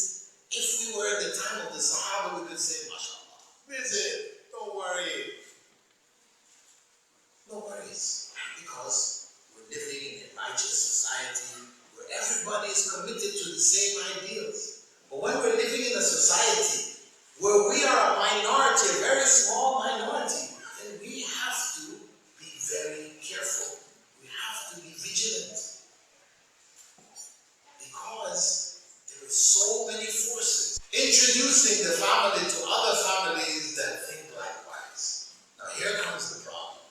if we were in the time of the Sahaba, we could say, MashaAllah, visit, don't worry. No worries. Because we're living in a righteous society where everybody is committed to the same ideals. But when we're living in a society where we are a minority, a very small minority, then we have to be very careful. We have to be vigilant. Because there are so many forces introducing the family to other families that think likewise. Now here comes the problem.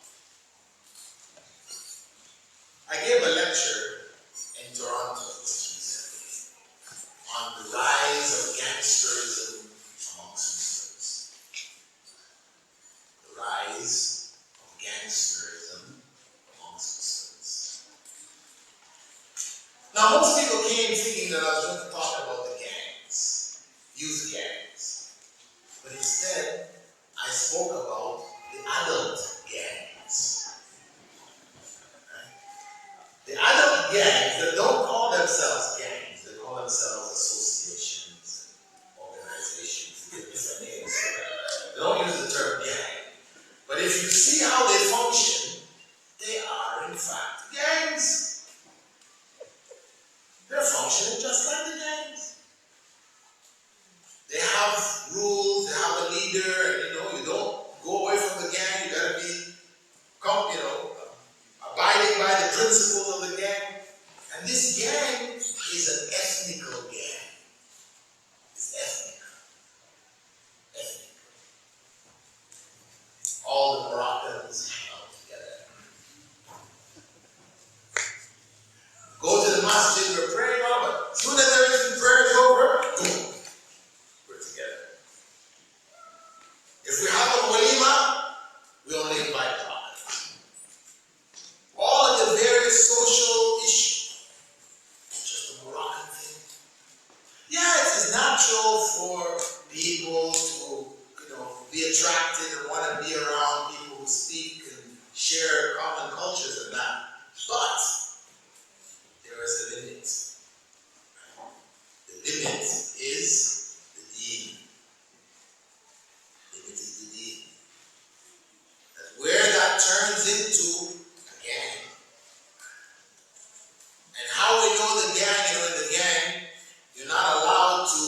I gave a lecture in Toronto recently on the rise of gangsterism amongst Muslims. The rise of gangsterism amongst Muslims. Now most people came thinking that I was going to talk about the gangs, youth gangs. But instead, I spoke about the adult gangs. The adult gangs that don't call themselves gangs, they call themselves associations, organizations, they give different names. They don't use the term gang. But if you see how they function, they are in fact gangs. They're functioning just like the gangs. They have rules, they have a leader, and you don't go away from the gang, you gotta be abiding by the principles of the gang. And this gang is an ethnical gang. It's ethnic. Ethnic. All the Moroccans hang out together. Go to the masjid, we're praying over. As soon as everything prayer is over, boom, we're together. If we have a walima, we only invite the Moroccans. All of the various social issues, just a Moroccan thing. Yeah, it is natural for people to, be attracted and want to be around people who speak and share common cultures and that. But there is a limit. The limit is the deen. The limit is the deen. That where that turns into a gang. And how we know the gang, in the gang, you're not allowed to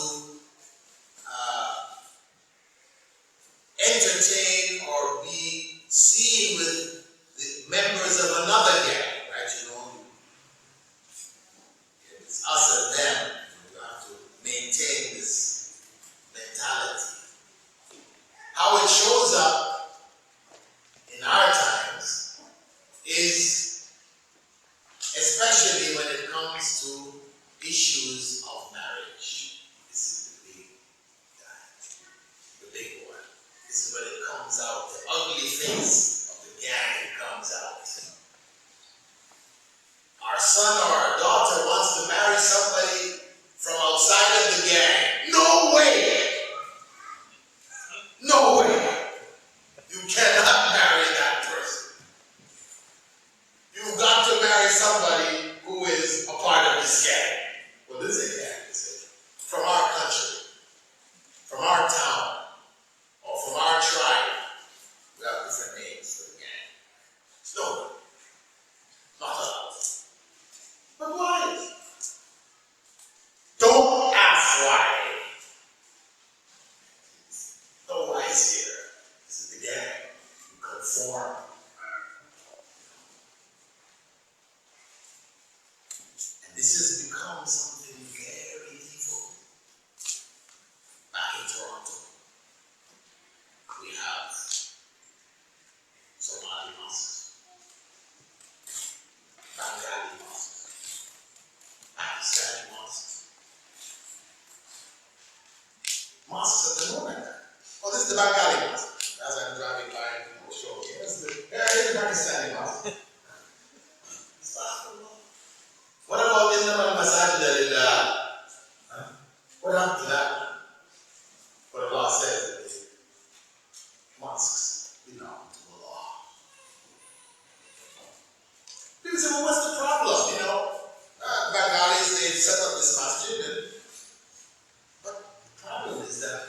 entertain or be seen with the members of another gang, right? It's us and them. You have to maintain this mentality. How it shows up in our times is especially when it comes to issues of marriage. This is the big one. This is when it comes out, the ugly face of the gang comes out. Our son or our daughter wants to marry somebody from outside of the gang. No way! No way! You cannot marry that person. You've got to marry somebody who is a part of this gang. Well, this is a gang, from our country, from our town, or from our tribe. We have different names for the gang. No, not allowed. But why? Don't ask why. No why's here. This is the gang. You conform. And this has become something very evil. Back in Toronto, we have Somali mosques, Bengali mosques, Pakistani mosques. Mosques at the moment. Oh, this is the Bengali mosque. As I'm driving by, I'll show you. This is the Pakistani mosque. What about the Masjid Al Iman? What happened to that one? What Allah says that the mosques belong to Allah. People say, well, what's the problem? Bengalis, they set up this masjid. But the problem is that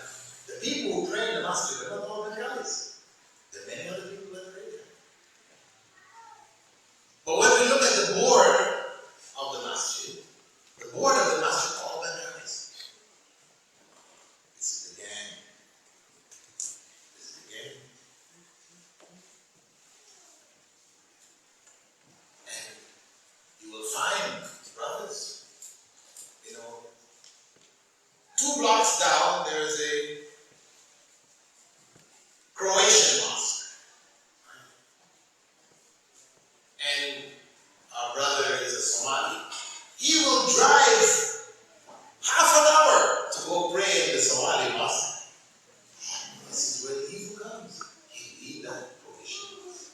the people who pray in the masjid are not all Bengalis. There are many other people that pray there. But when we look at the board of the masjid are all Bengalis. This is the gang. This is the gang. And you will find brothers, 2 blocks down there is a Croatian mosque. And our brother is a Somali. He will drive half an hour to go pray in the Somali mosque. This is where the evil comes. He need that Croatian mosque.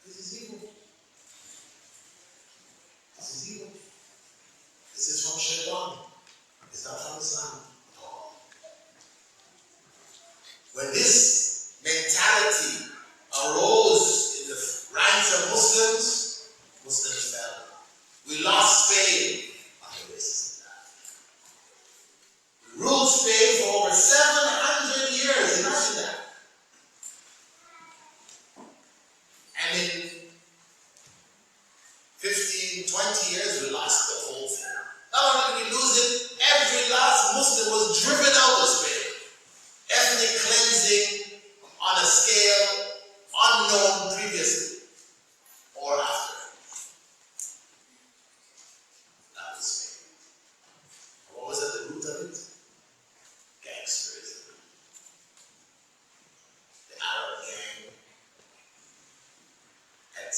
This is evil. This is evil. This is from Shaitan. It's not from Islam at all. When this mentality arose in the ranks of Muslims fell. We lost Spain on the basis of that. We ruled Spain for over 700 years. Imagine that. And in 15, 20 years, we lost the whole thing. Not only did we lose it, every last Muslim was driven out of Spain. Ethnic cleansing on a scale unknown previously or after. That was me. What was at the root of it? Gangsterism. The Arab gang had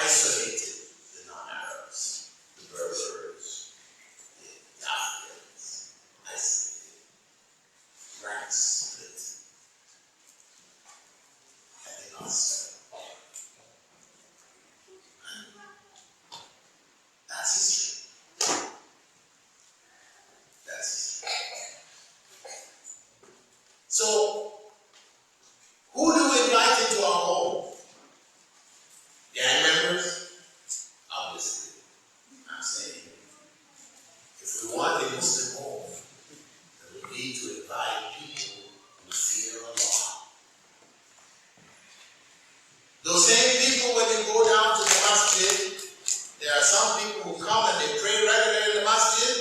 isolated the non-Arabs, the Berbers, the Africans, isolated, ranks split, and they lost. That's history. That's history. So, who do we invite into our home? Gang members? Obviously. I'm saying, if we want a Muslim home, then we need to invite people who fear Allah. Those same people, when you go down to the masjid, there are some people who come and they pray regularly in the masjid.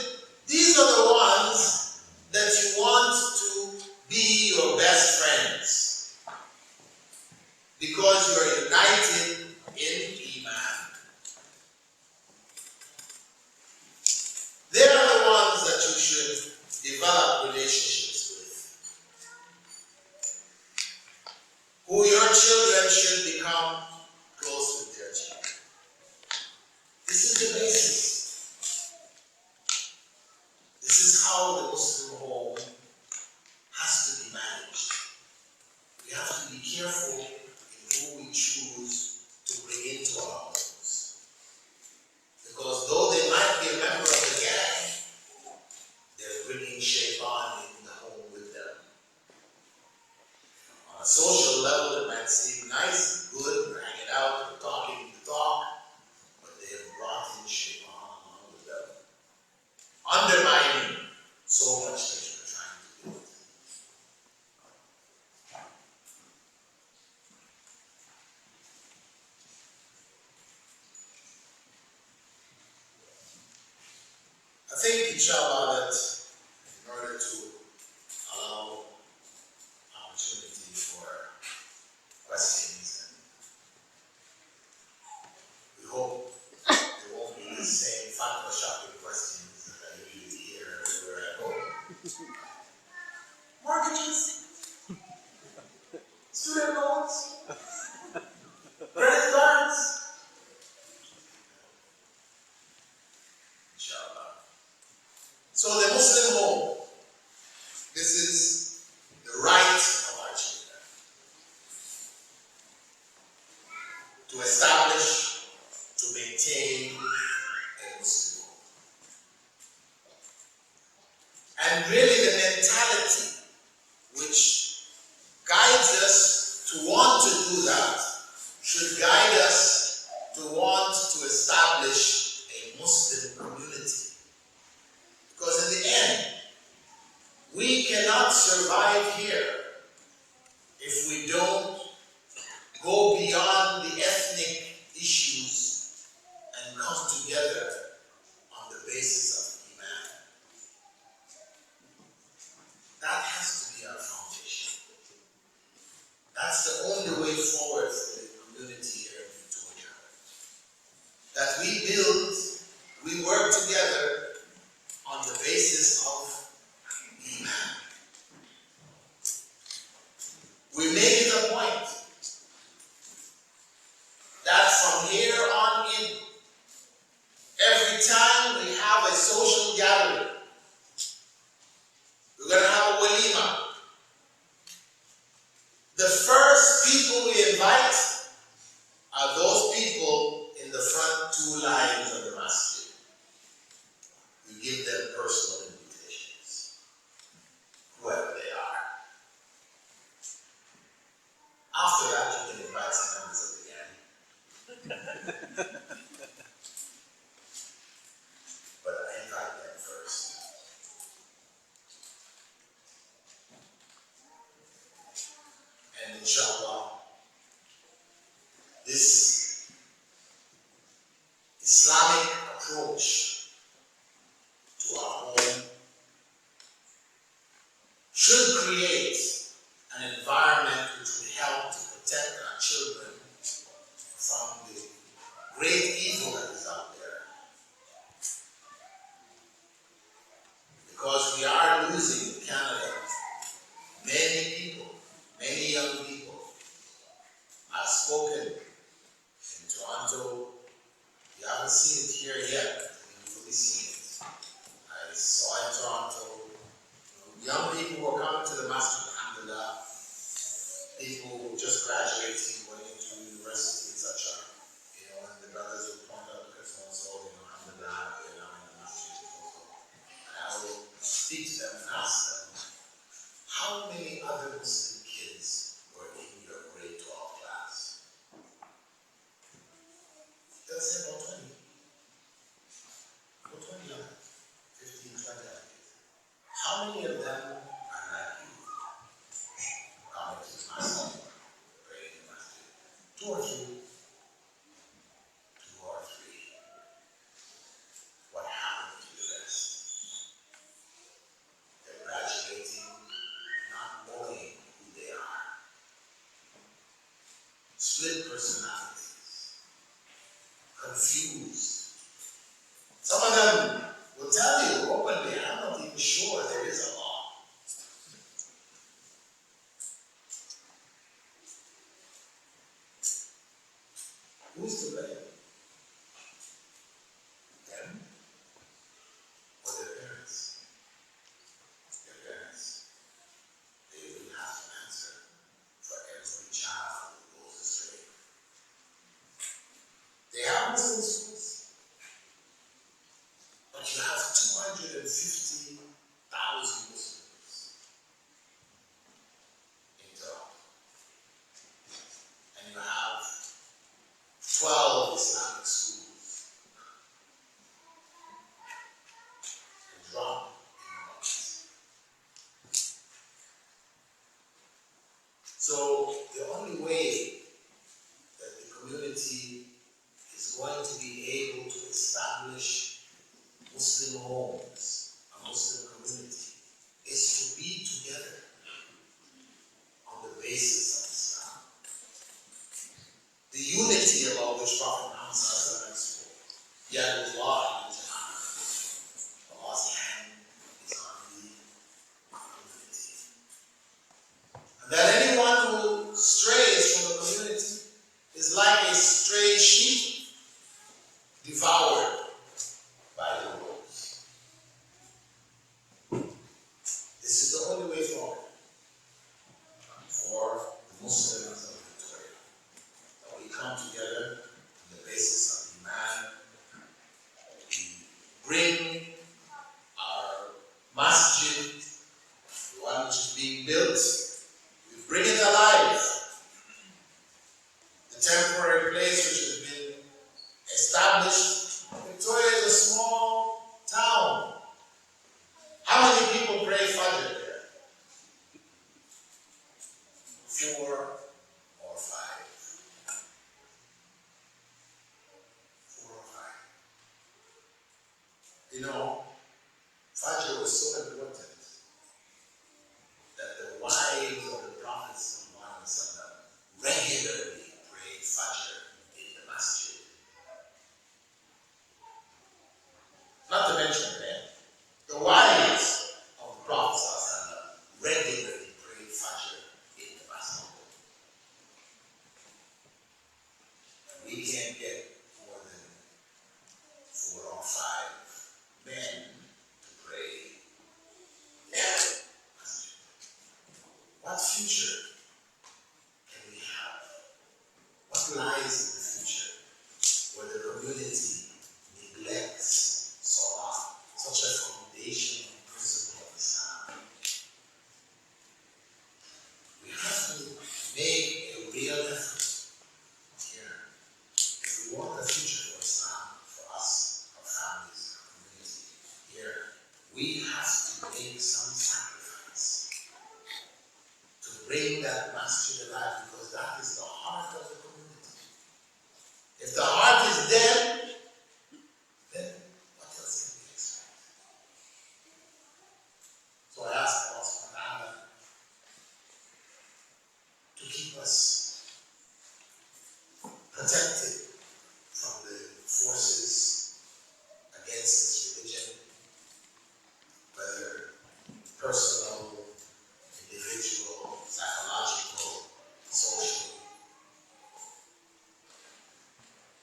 These are the ones that you want to be your best friends. Because you're united in Iman. They are the ones that you should develop relationships with. Who your children should become close with their children. This is the basis. This is how the Muslim home has to be managed. We have to be careful in who we choose to bring into our homes. Because though they might be a member of the gang, they're bringing shaitan in the home with them. On a social level, it might seem nice and good, we're hanging out, we're talking the talk, but they have brought in shaitan along with them, undermining so much that you're trying to build. I think, inshallah, that in order to allow opportunity for questions, and we hope there won't be the same fatwa shocking questions that I usually hear everywhere I go. Mortgages, student loans, credit cards. Inshallah. So the Muslim home, this is the right of our children to establish, to maintain a Muslim home. And really the mentality which guides us to want to do that should guide us to want to establish a Muslim community. Because in the end, we cannot survive here if we don't go beyond the ethnic issues and come together on the basis of Iman. That has to be our foundation. That's the only way forward for the community here in Victoria. That we work together on the basis of Iman. We make it a point that from here on in, every time we have a social gathering, we're going to have a walima. The first people we invite are those people in the front two lines of the masjid. We give them personal invitations, whoever they are. After that, you can invite some members of the gang. But I invite them first. And inshallah, this Islamic approach to our home should create an environment which will help to protect our children from the great evil that is out there. Because we are losing in Canada many people, many young people. I've spoken in Toronto. You haven't seen it here yet. You've really seen it. I saw in Toronto young people who are coming to the Masjid Al Iman, people who just graduating, going into university, etc. And the brothers will point out the also, Alhamdulillah, in the Masjid also. And I will speak to them and ask them, how many other Muslim kids were in your grade 12 class? They'll say about 20. About 20, 15, 20. How many of them are like you? Coming to the masjid, praying in the masjid. 2 or 3. 2 or 3. What happened to the rest? They're graduating, not knowing who they are. Split personalities. Confused. Some of them will tell you openly, I'm not even sure there is a law. Who's to blame? Them or their parents? Their parents. They will have to answer for every child who goes astray. They have Muslim schools, but you have 250,000 Muslims in Toronto. And you have 12 Islamic schools. And drop in the bucket. So the only way that the community is going to be able to establish Muslim homes, a Muslim community, is to be together on the basis of Islam. The unity about which Prophet Muhammad spoke. Yadullah al-Jihad. Allah's hand is on the community. And that anyone who strays from the community is like a stray sheep devoured by the wolves. This is the only way forward for the Muslims of Victoria. That we come together on the basis of Iman. We bring our masjid, the one which is being built, we bring it alive. The temporary place which has been established. Victoria is a small town. How many people pray Fajr there? 4 or 5. 4 or 5. You know, Fajr was so important that the wives of the prophets of Muhammad regularly prayed Fajr in the masjid. Not to mention the wives of the Prophet regularly prayed Fajr in the masjid. And we can't get more than 4 or 5 men to pray in the masjid. What future can we have? What lies in the future where the community neglects Salah, such a foundational principle of Islam? We have to make a real effort here. If we want a future for Islam, for us, our families, our community here, we have to make some sacrifice to bring that masjid alive, because that is the heart of the community. If the heart is dead, then what else can we expect? So I ask Allah subhanahu wa ta'ala to keep us protected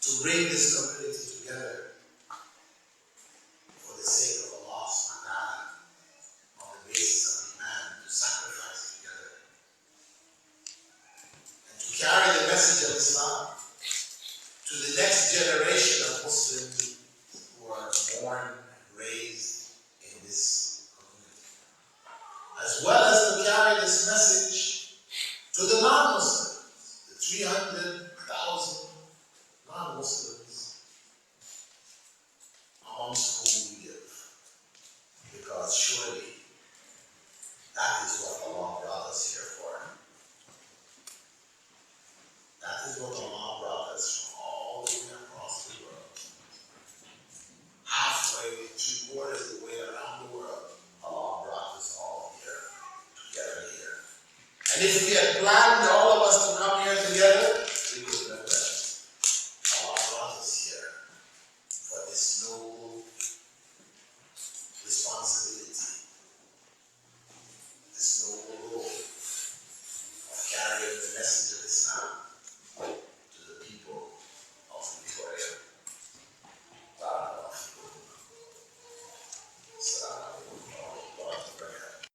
to bring this community together for the sake of Allah subhanahu wa ta'ala, on the basis of Iman, to sacrifice together, and to carry the message of Islam to the next generation of Muslims who are born and raised in this community, as well as to carry this message to the non-Muslims, the 300,000 non-Muslims amongst whom we live. Because surely that is what Allah brought us here for. That is what Allah